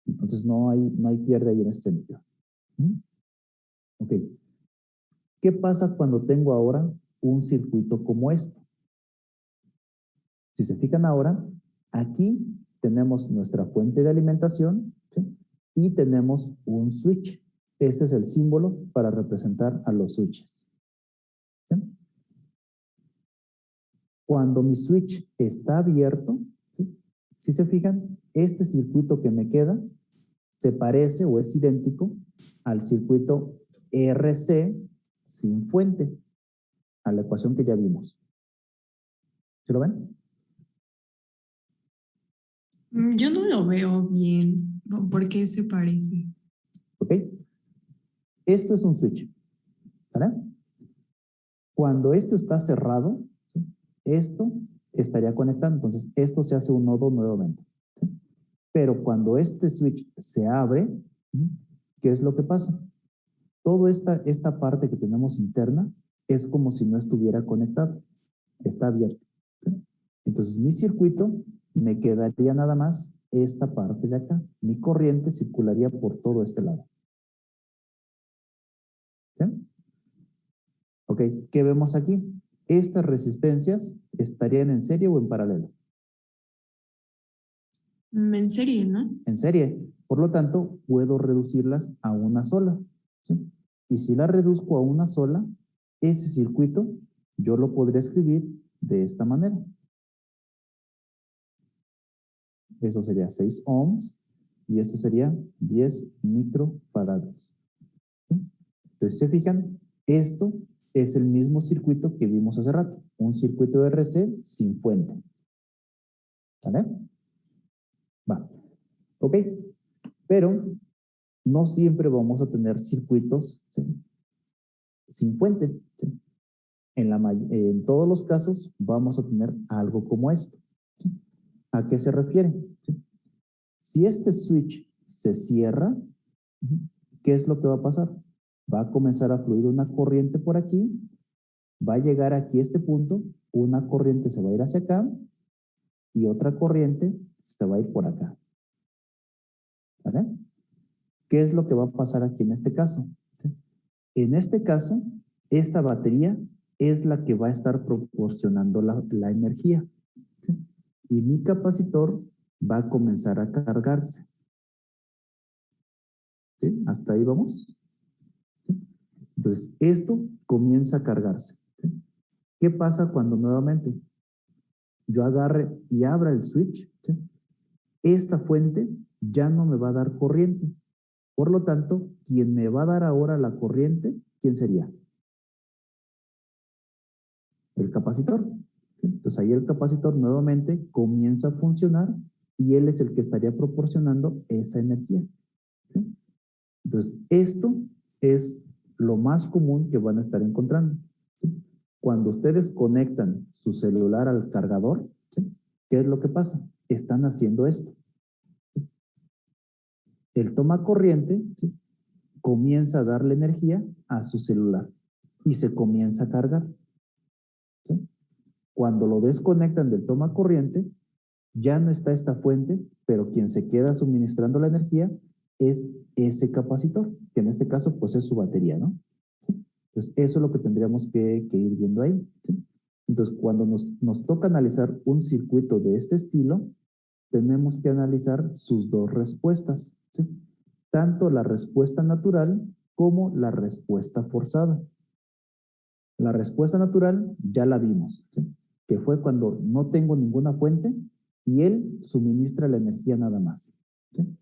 Entonces no hay pierde ahí en ese sentido. Ok. ¿Qué pasa cuando tengo ahora un circuito como este? Si se fijan ahora, aquí tenemos nuestra fuente de alimentación, ¿sí? Y tenemos un switch. Este es el símbolo para representar a los switches. ¿Sí? Cuando mi switch está abierto, ¿sí? Si se fijan, este circuito que me queda se parece o es idéntico al circuito RC sin fuente, a la ecuación que ya vimos. ¿Sí lo ven? Yo no lo veo bien. ¿Por qué se parece? ¿Ok? Esto es un switch. ¿Vale? Cuando esto está cerrado, ¿sí? Esto estaría conectado. Entonces, esto se hace un nodo nuevamente. ¿Sí? Pero cuando este switch se abre, ¿sí? ¿Qué es lo que pasa? Toda esta parte que tenemos interna es como si no estuviera conectado. Está abierto. ¿Sí? Entonces, mi circuito me quedaría nada más esta parte de acá. Mi corriente circularía por todo este lado. ¿Sí? Ok, ¿qué vemos aquí? Estas resistencias estarían en serie o en paralelo. En serie, ¿no? En serie. Por lo tanto, puedo reducirlas a una sola. ¿Sí? Y si la reduzco a una sola, ese circuito yo lo podría escribir de esta manera. Eso sería 6 ohms y esto sería 10 microfarados. ¿Sí? Entonces, ¿se fijan? Esto es el mismo circuito que vimos hace rato. Un circuito de RC sin fuente. ¿Vale? Va. Ok. Pero no siempre vamos a tener circuitos, ¿sí? Sin fuente. ¿Sí? En todos los casos vamos a tener algo como esto. ¿Sí? ¿A qué se refiere? ¿Sí? Si este switch se cierra, ¿qué es lo que va a pasar? Va a comenzar a fluir una corriente por aquí, va a llegar aquí a este punto, una corriente se va a ir hacia acá y otra corriente se va a ir por acá. ¿Vale? ¿Qué es lo que va a pasar aquí en este caso? ¿Sí? En este caso, esta batería es la que va a estar proporcionando la energía. ¿Sí? Y mi capacitor va a comenzar a cargarse. ¿Sí? ¿Hasta ahí vamos? ¿Sí? Entonces, esto comienza a cargarse. ¿Sí? ¿Qué pasa cuando nuevamente yo agarre y abra el switch? ¿Sí? Esta fuente ya no me va a dar corriente. Por lo tanto, quien me va a dar ahora la corriente, ¿quién sería? El capacitor. ¿Sí? Entonces ahí el capacitor nuevamente comienza a funcionar y él es el que estaría proporcionando esa energía. ¿Sí? Entonces esto es lo más común que van a estar encontrando. ¿Sí? Cuando ustedes conectan su celular al cargador, ¿sí? ¿Qué es lo que pasa? Están haciendo esto. ¿Sí? El toma corriente, ¿sí? Comienza a darle energía a su celular y se comienza a cargar. ¿Sí? Cuando lo desconectan del toma corriente, ya no está esta fuente, pero quien se queda suministrando la energía es ese capacitor, que en este caso pues es su batería, ¿no? ¿Sí? Entonces eso es lo que tendríamos que ir viendo ahí. ¿Sí? Entonces cuando nos toca analizar un circuito de este estilo, tenemos que analizar sus dos respuestas, ¿sí? Tanto la respuesta natural como la respuesta forzada. La respuesta natural ya la vimos, ¿sí? Que fue cuando no tengo ninguna fuente y él suministra la energía nada más. ¿sí?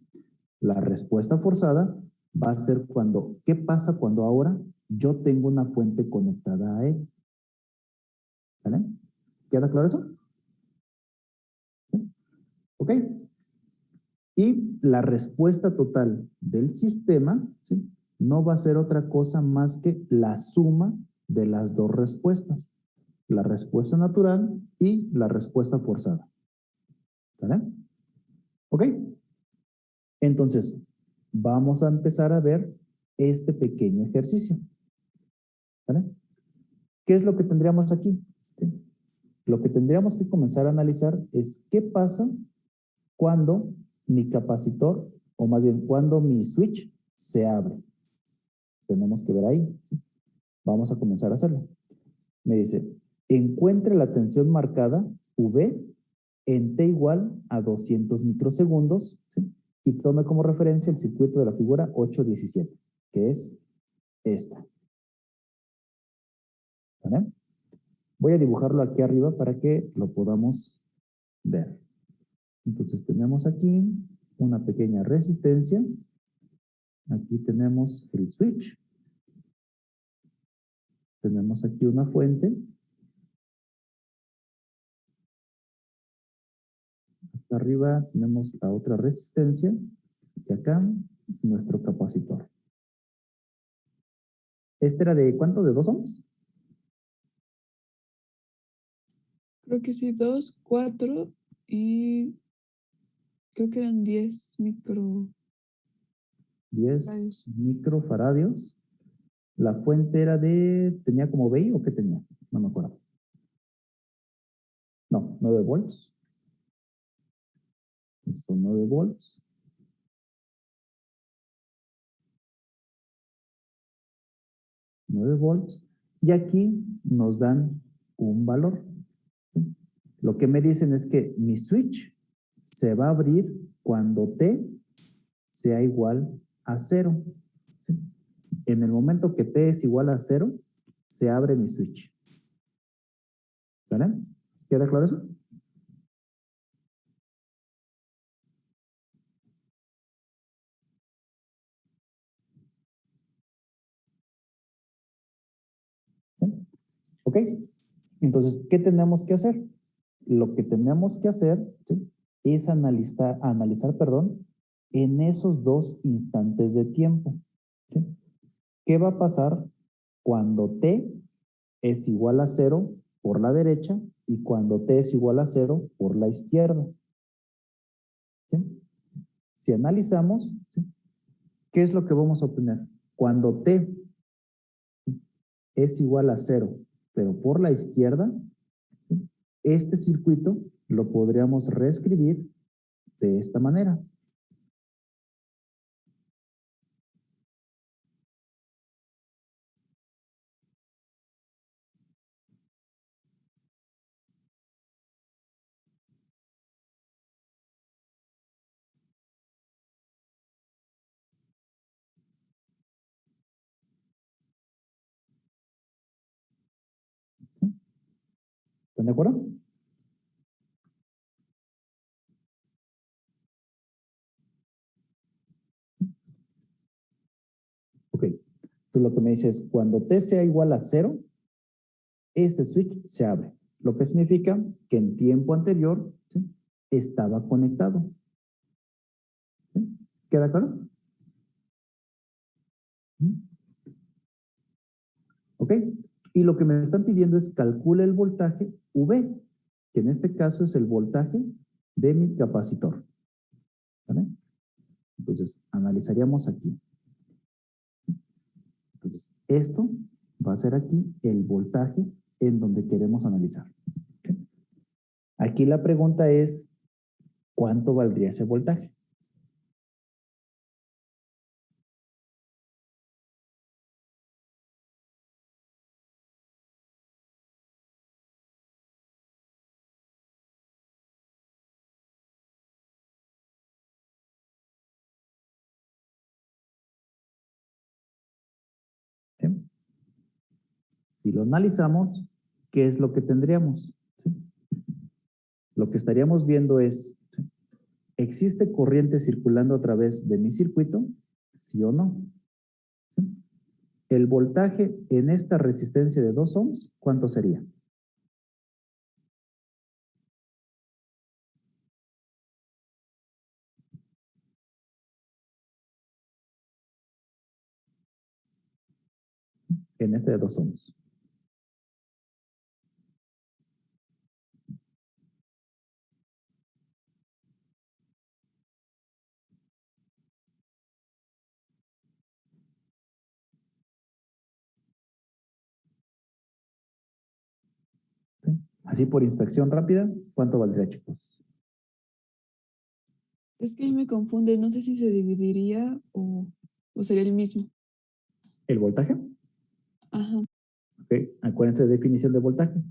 La respuesta forzada va a ser cuando, ¿qué pasa cuando ahora yo tengo una fuente conectada a él? ¿Vale? ¿Queda claro eso? ¿Sí? ¿Ok? Y la respuesta total del sistema, ¿sí? No va a ser otra cosa más que la suma de las dos respuestas. La respuesta natural y la respuesta forzada. ¿Vale? ¿Ok? Entonces, vamos a empezar a ver este pequeño ejercicio. ¿Vale? ¿Qué es lo que tendríamos aquí? ¿Sí? Lo que tendríamos que comenzar a analizar es qué pasa cuando mi capacitor, o más bien cuando mi switch se abre. Tenemos que ver ahí. ¿Sí? Vamos a comenzar a hacerlo. Me dice, encuentre la tensión marcada V en T igual a 200 microsegundos, ¿sí? Y tome como referencia el circuito de la figura 817, que es esta. ¿Vale? Voy a dibujarlo aquí arriba para que lo podamos ver. Entonces tenemos aquí una pequeña resistencia. Aquí tenemos el switch. Tenemos aquí una fuente. Acá arriba tenemos la otra resistencia. Y acá nuestro capacitor. ¿Este era de cuánto? ¿De 2 ohms? Creo que sí, 2, 4 y creo que eran 10 micro. 10 Radios. microfaradios. La fuente era de, ¿tenía como VI o qué tenía? No me acuerdo. No, 9 volts. Son 9 volts. Y aquí nos dan un valor. Lo que me dicen es que mi switch se va a abrir cuando T sea igual a 0. ¿Sí? En el momento que T es igual a 0, se abre mi switch. ¿Vale? ¿Queda claro eso? ¿Sí? ¿Ok? Entonces, ¿qué tenemos que hacer? Lo que tenemos que hacer, ¿sí?, es analizar, perdón, en esos dos instantes de tiempo. ¿Sí? ¿Qué va a pasar cuando T es igual a 0 por la derecha y cuando T es igual a 0 por la izquierda? ¿Sí? Si analizamos, ¿sí?, ¿qué es lo que vamos a obtener? Cuando T es igual a 0, pero por la izquierda, ¿sí?, este circuito lo podríamos reescribir de esta manera. ¿Están de acuerdo? Ok. Entonces lo que me dice es, cuando T sea igual a 0, este switch se abre. Lo que significa que en tiempo anterior, ¿sí?, estaba conectado. ¿Sí? ¿Queda claro? Ok. Y lo que me están pidiendo es calcule el voltaje V, que en este caso es el voltaje de mi capacitor. ¿Vale? Entonces, analizaríamos aquí. Entonces, esto va a ser aquí el voltaje en donde queremos analizar. ¿Okay? Aquí la pregunta es, ¿cuánto valdría ese voltaje? ¿Sí? Si lo analizamos, ¿qué es lo que tendríamos? ¿Sí? Lo que estaríamos viendo es, ¿sí?, ¿existe corriente circulando a través de mi circuito? ¿Sí o no? ¿Sí? El voltaje en esta resistencia de 2 ohms, ¿cuánto sería? En este de 2 ohms. ¿Sí? Así por inspección rápida, ¿cuánto valdría, chicos? Es que ahí me confunde, no sé si se dividiría o sería el mismo. ¿El voltaje? Ajá, Ok, acuérdense de definición de voltaje.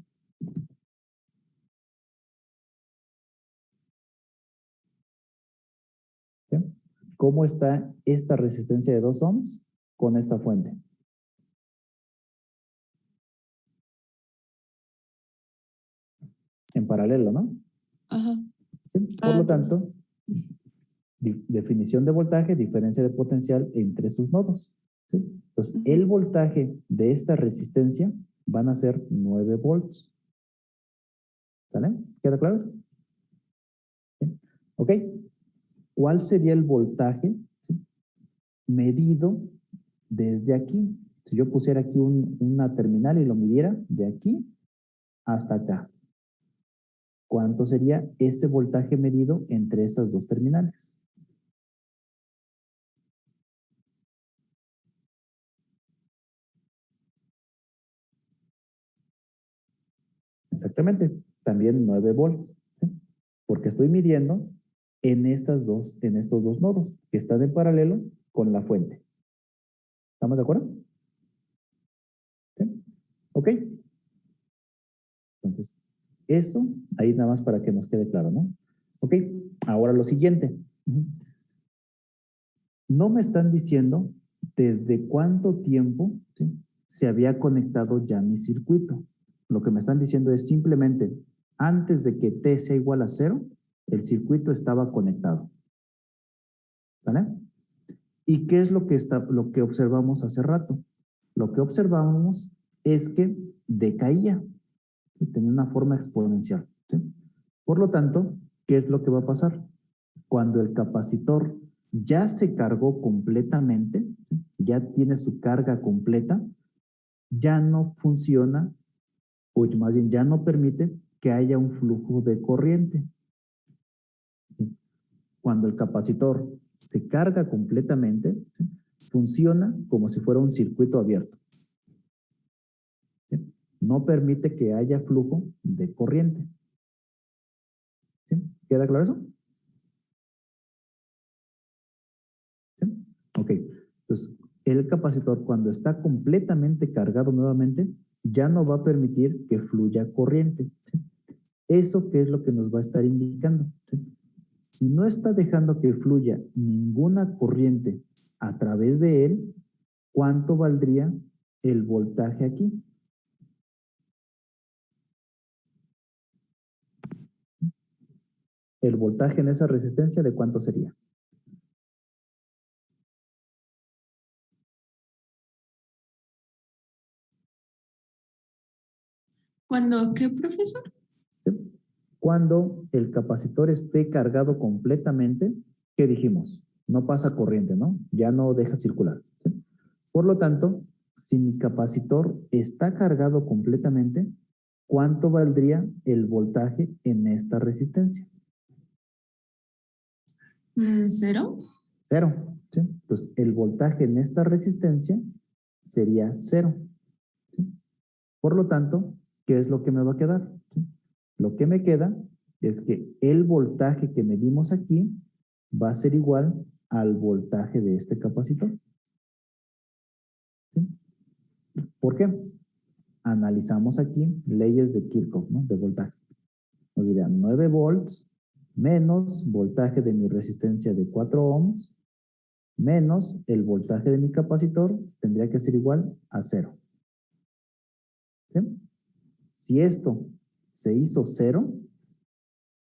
¿Sí? ¿Cómo está esta resistencia de 2 ohms con esta fuente? En paralelo, ¿no? ajá. ¿Sí? Por lo Entonces, tanto, definición de voltaje, diferencia de potencial entre sus nodos. ¿Sí? Entonces, ujú, el voltaje de esta resistencia van a ser 9 volts. ¿Sale? ¿Queda claro? ¿Sí? Ok. ¿Cuál sería el voltaje, ¿sí?, medido desde aquí? Si yo pusiera aquí una terminal y lo midiera de aquí hasta acá, ¿cuánto sería ese voltaje medido entre esas dos terminales? Exactamente, también 9 volts, ¿sí? Porque estoy midiendo en estos dos nodos que están en paralelo con la fuente. ¿Estamos de acuerdo? ¿Sí? Ok. Entonces, eso ahí nada más para que nos quede claro, ¿no? Ok, ahora lo siguiente. No me están diciendo desde cuánto tiempo, ¿sí?, se había conectado ya mi circuito. Lo que me están diciendo es simplemente, antes de que T sea igual a 0, el circuito estaba conectado. ¿Vale? ¿Y qué es lo que observamos hace rato? Lo que observamos es que decaía, y tenía una forma exponencial, ¿sí? Por lo tanto, ¿qué es lo que va a pasar? Cuando el capacitor ya se cargó completamente, ¿sí?, ya tiene su carga completa, ya no funciona, o más bien ya no permite que haya un flujo de corriente. ¿Sí? Cuando el capacitor se carga completamente, ¿sí?, funciona como si fuera un circuito abierto. ¿Sí? No permite que haya flujo de corriente. ¿Sí? ¿Queda claro eso? ¿Sí? Ok. Entonces, el capacitor cuando está completamente cargado nuevamente, ya no va a permitir que fluya corriente. ¿Sí? ¿Eso qué es lo que nos va a estar indicando? ¿Sí? Si no está dejando que fluya ninguna corriente a través de él, ¿cuánto valdría el voltaje aquí? El voltaje en esa resistencia, ¿de cuánto sería? ¿Cuándo qué, profesor? ¿Sí? Cuando el capacitor esté cargado completamente, ¿qué dijimos? No pasa corriente, ¿no? Ya no deja circular. ¿Sí? Por lo tanto, si mi capacitor está cargado completamente, ¿cuánto valdría el voltaje en esta resistencia? ¿Cero? 0. ¿Sí? Entonces, el voltaje en esta resistencia sería 0. ¿Sí? Por lo tanto, ¿qué es lo que me va a quedar? ¿Sí? Lo que me queda es que el voltaje que medimos aquí va a ser igual al voltaje de este capacitor. ¿Sí? ¿Por qué? Analizamos aquí leyes de Kirchhoff, ¿no?, de voltaje. Nos diría 9 volts menos voltaje de mi resistencia de 4 ohms menos el voltaje de mi capacitor tendría que ser igual a 0. ¿Sí? Si esto se hizo 0,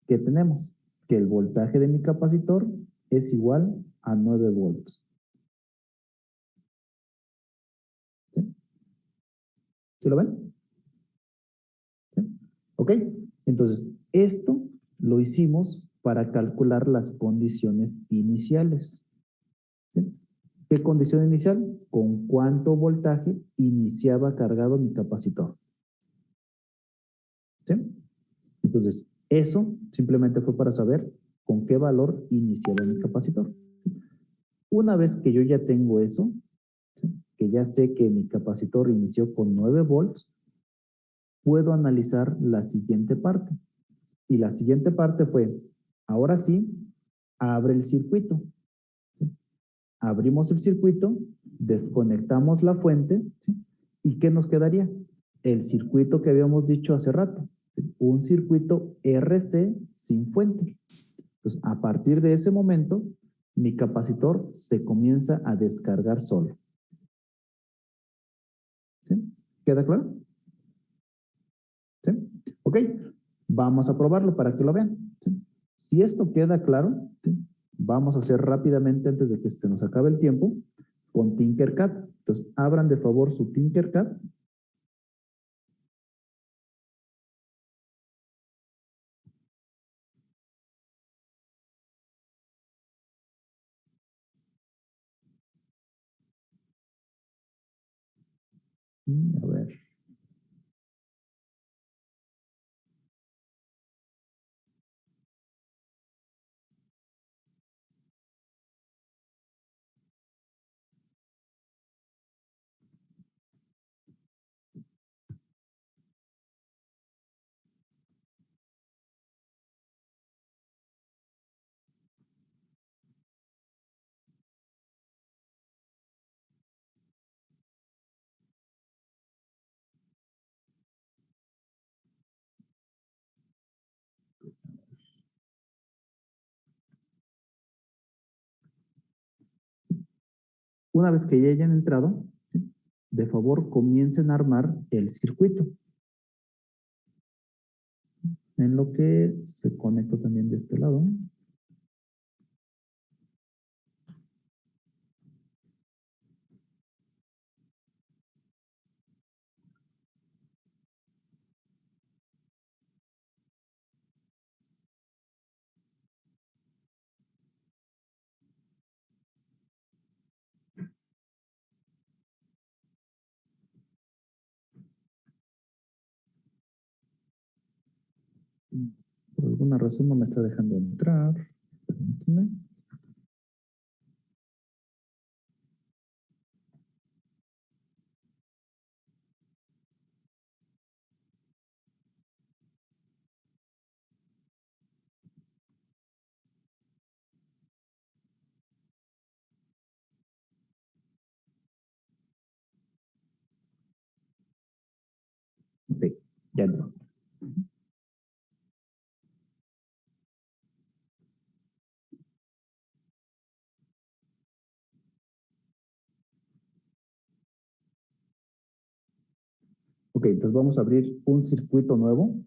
¿qué tenemos? que el voltaje de mi capacitor es igual a 9 volts. ¿Sí? ¿Sí lo ven? ¿Sí? ¿Ok? Entonces, esto lo hicimos para calcular las condiciones iniciales. ¿Sí? ¿Qué condición inicial? ¿Con cuánto voltaje iniciaba cargado mi capacitor? ¿Sí? Entonces, eso simplemente fue para saber con qué valor iniciaba mi capacitor. Una vez que yo ya tengo eso, ¿sí? Que ya sé que mi capacitor inició con 9 volts, puedo analizar la siguiente parte. Y la siguiente parte fue, ahora sí, abre el circuito. ¿Sí? Abrimos el circuito, desconectamos la fuente, ¿sí? ¿Y qué nos quedaría? El circuito que habíamos dicho hace rato, ¿sí? Un circuito RC sin fuente. Entonces, a partir de ese momento, mi capacitor se comienza a descargar solo. ¿Sí? ¿Queda claro? ¿Sí? Ok, vamos a probarlo para que lo vean. ¿Sí? Si esto queda claro, ¿sí? Vamos a hacer rápidamente antes de que se nos acabe el tiempo con Tinkercad. Entonces, abran de favor su Tinkercad. Y a ver. Una vez que ya hayan entrado, ¿sí? De favor comiencen a armar el circuito. En lo que se conecta también de este lado. Por alguna razón no me está dejando entrar. Permítanme. Ok, ya entró. Ok, entonces vamos a abrir un circuito nuevo.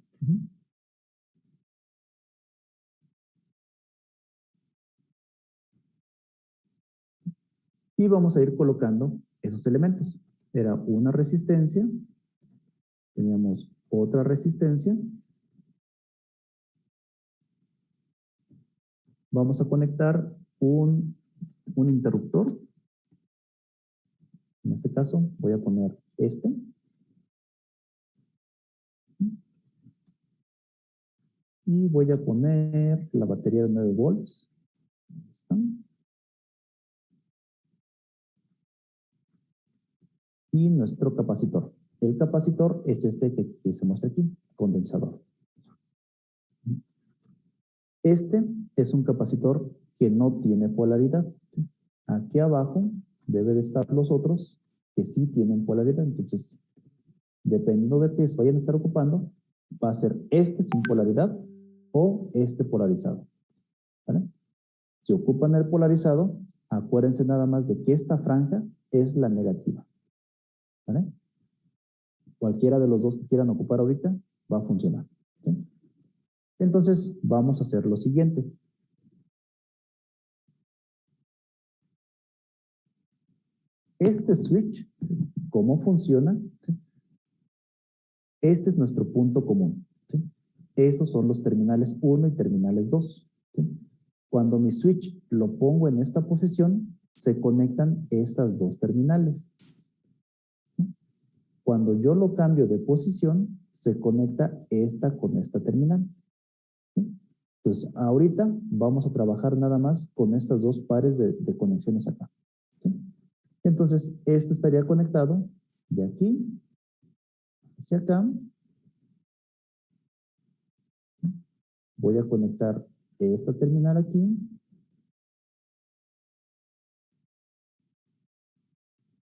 Y vamos a ir colocando esos elementos. Era una resistencia, teníamos otra resistencia. Vamos a conectar un interruptor. En este caso voy a poner este. Y voy a poner la batería de 9 volts. Ahí está. Y nuestro capacitor. El capacitor es este que se muestra aquí, condensador. Este es un capacitor que no tiene polaridad. Aquí abajo debe de estar los otros que sí tienen polaridad. Entonces, dependiendo de qué vayan a estar ocupando, va a ser este sin polaridad o este polarizado. ¿Vale? Si ocupan el polarizado, acuérdense nada más de que esta franja es la negativa. ¿Vale? Cualquiera de los dos que quieran ocupar ahorita va a funcionar. ¿Sí? Entonces, vamos a hacer lo siguiente. Este switch, ¿cómo funciona? Este es nuestro punto común. ¿Sí? Esos son los terminales 1 y terminales 2. ¿Sí? Cuando mi switch lo pongo en esta posición, se conectan estas dos terminales. ¿Sí? Cuando yo lo cambio de posición, se conecta esta con esta terminal. ¿Sí? Entonces, ahorita vamos a trabajar nada más con estas dos pares de conexiones acá. ¿Sí? Entonces, esto estaría conectado de aquí hacia acá. Voy a conectar esta terminal aquí.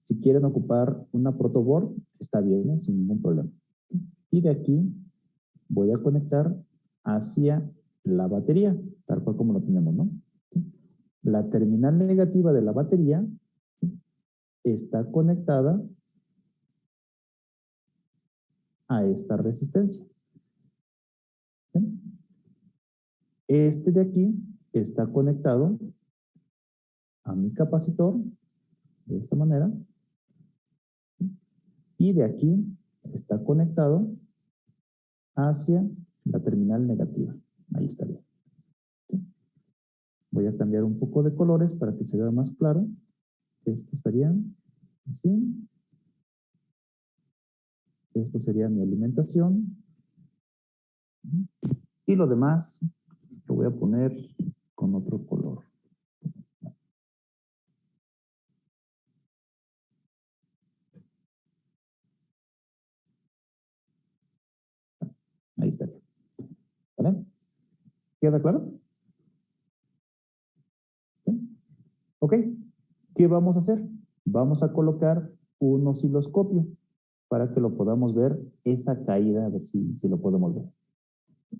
Si quieren ocupar una protoboard, está bien, sin ningún problema. Y de aquí voy a conectar hacia la batería, tal cual como lo tenemos, ¿no? La terminal negativa de la batería está conectada a esta resistencia. ¿Sí? Este de aquí está conectado a mi capacitor, de esta manera. Y de aquí está conectado hacia la terminal negativa. Ahí estaría. ¿Sí? Voy a cambiar un poco de colores para que se vea más claro. Esto estaría así. Esto sería mi alimentación. Y lo demás lo voy a poner con otro color. Ahí estaría. ¿Vale? ¿Queda claro? ¿Sí? Ok. ¿Qué vamos a hacer? Vamos a colocar un osciloscopio para que lo podamos ver esa caída, a ver si lo podemos ver.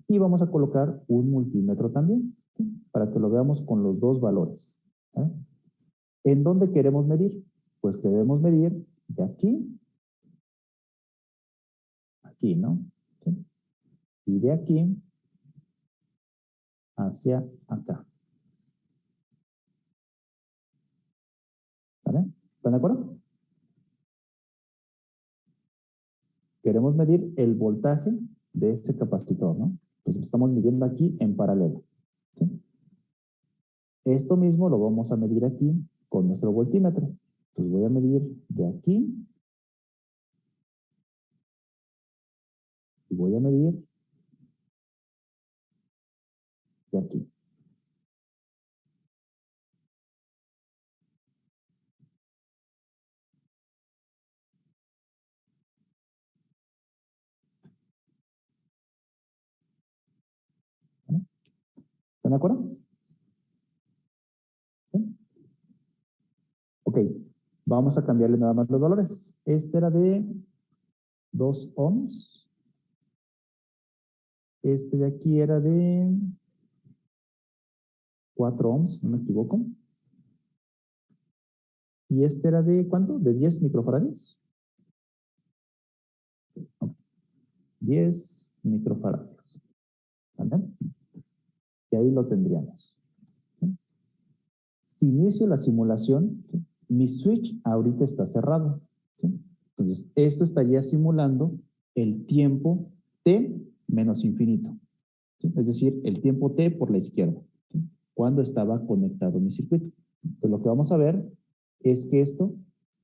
Y vamos a colocar un multímetro también, ¿sí? Para que lo veamos con los dos valores. ¿Vale? ¿En dónde queremos medir? Pues queremos medir de aquí, aquí, ¿no? ¿Sí? Y de aquí hacia acá. ¿Vale? ¿Están de acuerdo? Queremos medir el voltaje de este capacitor, ¿no? Entonces lo estamos midiendo aquí en paralelo. ¿Sí? Esto mismo lo vamos a medir aquí con nuestro voltímetro. Entonces voy a medir de aquí y voy a medir de aquí. ¿Vale? ¿Están de acuerdo? ¿Sí? Ok, vamos a cambiarle nada más los valores. Este era de 2 ohms. Este de aquí era de 4 ohms, no me equivoco. Y este era de ¿cuánto? ¿De 10 microfarados? 10 microfarados. ¿Vale? Y ahí lo tendríamos. ¿Sí? Si inicio la simulación, ¿sí? Mi switch ahorita está cerrado. ¿Sí? Entonces, esto estaría simulando el tiempo t menos infinito. ¿Sí? Es decir, el tiempo t por la izquierda. ¿Sí? Cuando estaba conectado mi circuito. Entonces, lo que vamos a ver es que esto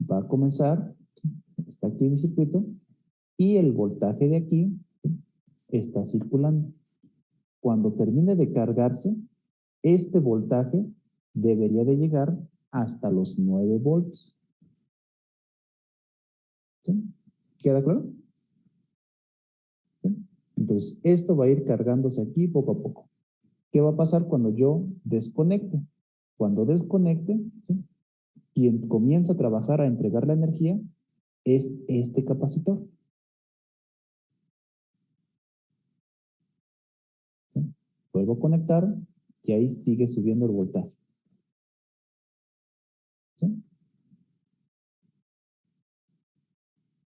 va a comenzar, ¿sí? Está aquí mi circuito, y el voltaje de aquí, ¿sí? Está circulando. Cuando termine de cargarse, este voltaje debería de llegar hasta los 9 volts. ¿Sí? ¿Queda claro? ¿Sí? Entonces, esto va a ir cargándose aquí poco a poco. ¿Qué va a pasar cuando yo desconecte? Cuando desconecte, ¿sí? Quien comienza a trabajar a entregar la energía es este capacitor. ¿Sí? Vuelvo a conectar y ahí sigue subiendo el voltaje. ¿Sí?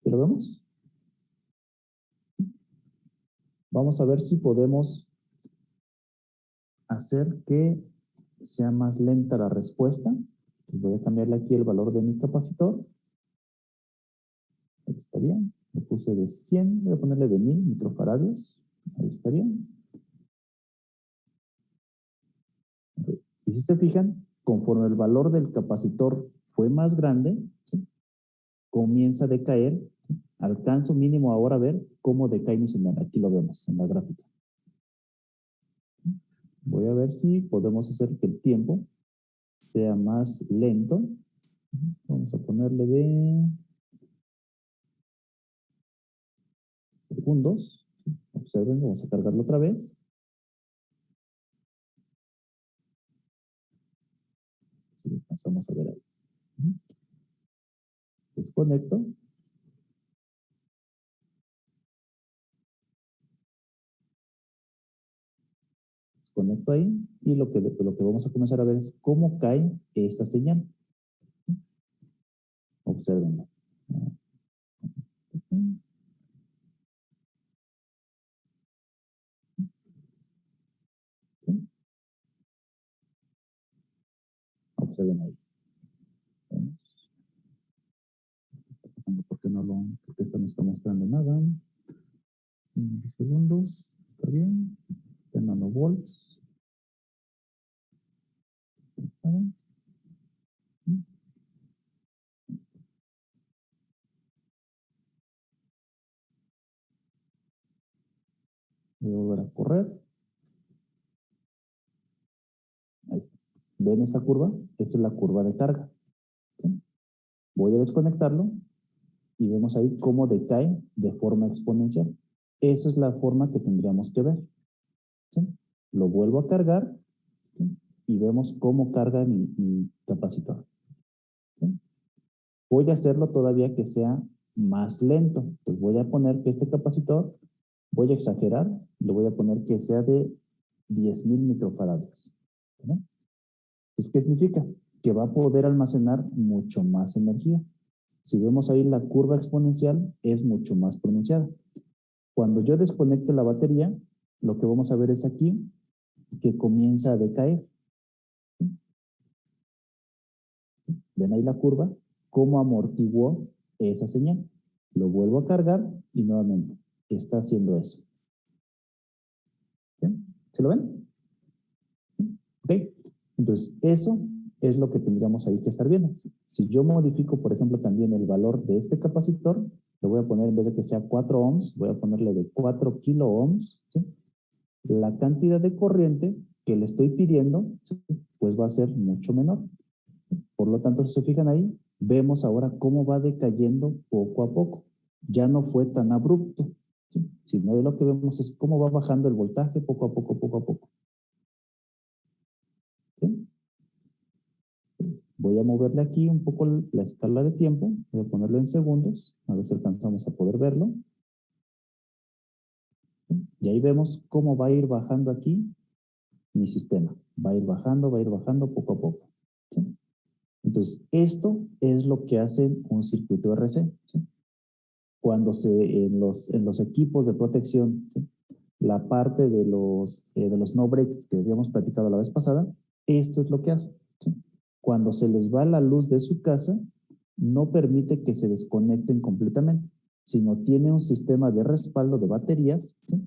¿Lo vemos? Vamos a ver si podemos hacer que sea más lenta la respuesta. Entonces voy a cambiarle aquí el valor de mi capacitor. Ahí estaría. Le puse de 100, voy a ponerle de 1000 microfaradios. Ahí estaría. Ok. Y si se fijan, conforme el valor del capacitor fue más grande, ¿sí? Comienza a decaer. ¿Sí? Alcanzo mínimo ahora a ver cómo decae mi señal. Aquí lo vemos en la gráfica. Voy a ver si podemos hacer que el tiempo sea más lento. Vamos a ponerle de segundos. Observen, vamos a cargarlo otra vez. Vamos a ver ahí. Desconecto. Desconecto ahí. Y lo que vamos a comenzar a ver es cómo cae esa señal. Observenlo. Observen ahí. Porque esto no está mostrando nada. 5 segundos. Está bien. 10 nanovolts. Voy a volver a correr. Ahí está. ¿Ven esta curva? Esta es la curva de carga. ¿Sí? Voy a desconectarlo y vemos ahí cómo decae de forma exponencial. Esa es la forma que tendríamos que ver. ¿Sí? Lo vuelvo a cargar, ¿sí? Y vemos cómo carga mi capacitor. ¿Sí? Voy a hacerlo todavía que sea más lento. Entonces voy a poner que este capacitor, voy a exagerar, le voy a poner que sea de 10,000 microfaradios. ¿Sí? Entonces, ¿qué significa? Que va a poder almacenar mucho más energía. Si vemos ahí la curva exponencial es mucho más pronunciada. Cuando yo desconecte la batería, lo que vamos a ver es aquí que comienza a decaer. ¿Ven ahí la curva? ¿Cómo amortiguó esa señal? Lo vuelvo a cargar y nuevamente está haciendo eso. ¿Sí? ¿Se lo ven? ¿Ok? Entonces, eso es lo que tendríamos ahí que estar viendo. Si yo modifico, por ejemplo, también el valor de este capacitor, le voy a poner, en vez de que sea 4 ohms, voy a ponerle de 4 kilo ohms, ¿sí? La cantidad de corriente que le estoy pidiendo, ¿sí? Pues va a ser mucho menor. Por lo tanto, si se fijan ahí, vemos ahora cómo va decayendo poco a poco. Ya no fue tan abrupto, ¿sí? Sino lo que vemos es cómo va bajando el voltaje poco a poco, poco a poco. ¿Sí? Voy a moverle aquí un poco la escala de tiempo. Voy a ponerlo en segundos. A ver si alcanzamos a poder verlo. Y ahí vemos cómo va a ir bajando aquí mi sistema. Va a ir bajando poco a poco. ¿Sí? Entonces, esto es lo que hace un circuito RC. ¿Sí? Cuando en los equipos de protección, ¿sí? La parte de los no breaks que habíamos platicado la vez pasada, esto es lo que hace. ¿Sí? Cuando se les va la luz de su casa, no permite que se desconecten completamente, sino tiene un sistema de respaldo de baterías, ¿sí?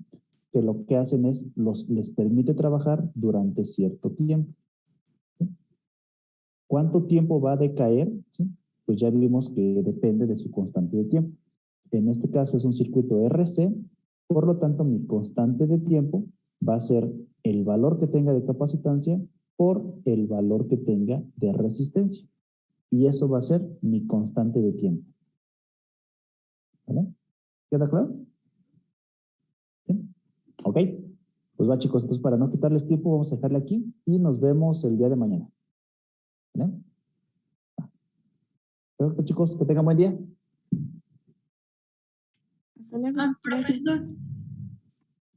Que lo que hacen es les permite trabajar durante cierto tiempo. ¿Sí? ¿Cuánto tiempo va a decaer? ¿Sí? Pues ya vimos que depende de su constante de tiempo. En este caso es un circuito RC, por lo tanto mi constante de tiempo va a ser el valor que tenga de capacitancia por el valor que tenga de resistencia. Y eso va a ser mi constante de tiempo. ¿Vale? ¿Queda claro? ¿Sí? Ok. Pues va, chicos, entonces para no quitarles tiempo vamos a dejarle aquí y nos vemos el día de mañana. ¿Vale? Perfecto, chicos, que tengan buen día. Hasta luego. Profesor.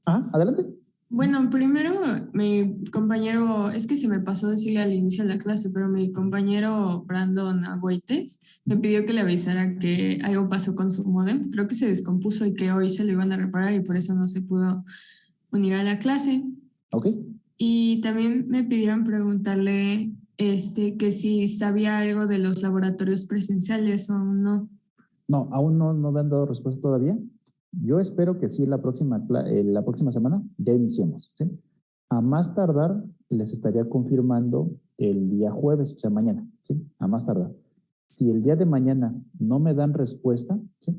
Ajá, adelante. Bueno, primero mi compañero, es que se me pasó decirle al inicio de la clase, pero mi compañero Brandon Agüites me pidió que le avisara que algo pasó con su módem. Creo que se descompuso y que hoy se lo iban a reparar y por eso no se pudo unir a la clase. Ok. Y también me pidieron preguntarle que si sabía algo de los laboratorios presenciales o no. No, aún no me han dado respuesta todavía. Yo espero que sí la próxima semana ya iniciemos, ¿sí? A más tardar les estaría confirmando el día jueves, o sea, mañana, ¿sí? A más tardar. Si el día de mañana no me dan respuesta, ¿sí?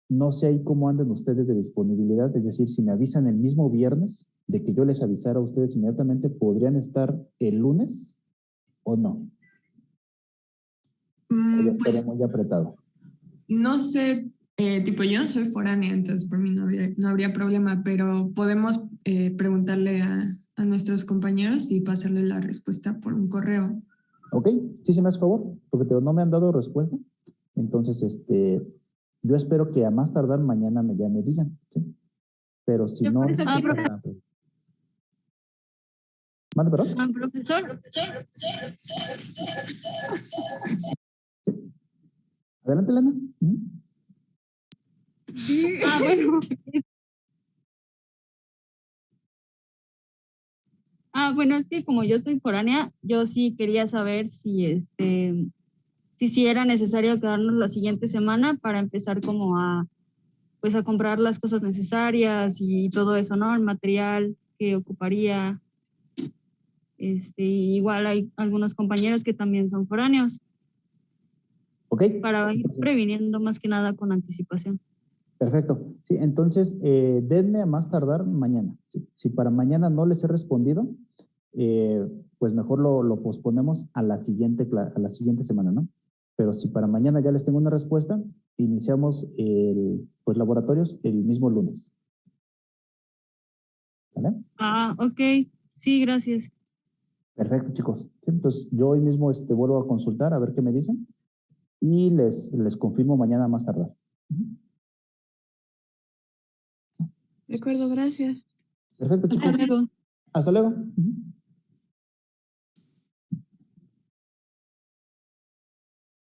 No sé ahí cómo anden ustedes de disponibilidad, es decir, si me avisan el mismo viernes de que yo les avisara a ustedes inmediatamente, ¿podrían estar el lunes o no? O ya estaría Pues muy apretado. no sé, tipo yo no soy foránea, entonces por mí no habría problema, pero podemos preguntarle a nuestros compañeros y pasarle la respuesta por un correo. ¿Ok? Sí, se me hace favor, porque no me han dado respuesta. Entonces, yo espero que a más tardar mañana ya me digan, ¿sí? Pero si Yo no... por eso ¿Mande, perdón? profesor. Adelante, Elena. Bueno. Bueno, es que como yo soy foránea, yo sí quería saber si era necesario quedarnos la siguiente semana para empezar como a comprar las cosas necesarias y todo eso, ¿no? El material que ocuparía. Igual hay algunos compañeros que también son foráneos Ok. para ir previniendo más que nada con anticipación. Perfecto. Sí, entonces, denme a más tardar mañana. ¿Sí? Si para mañana no les he respondido, pues mejor lo posponemos a la siguiente semana, ¿no? Pero si para mañana ya les tengo una respuesta, iniciamos pues laboratorios el mismo lunes. ¿Vale? Ok. Sí, gracias. Perfecto, chicos. Sí, entonces, yo hoy mismo vuelvo a consultar a ver qué me dicen y les confirmo mañana más tardar. De acuerdo, gracias. Perfecto, chicos. Hasta luego. Hasta luego.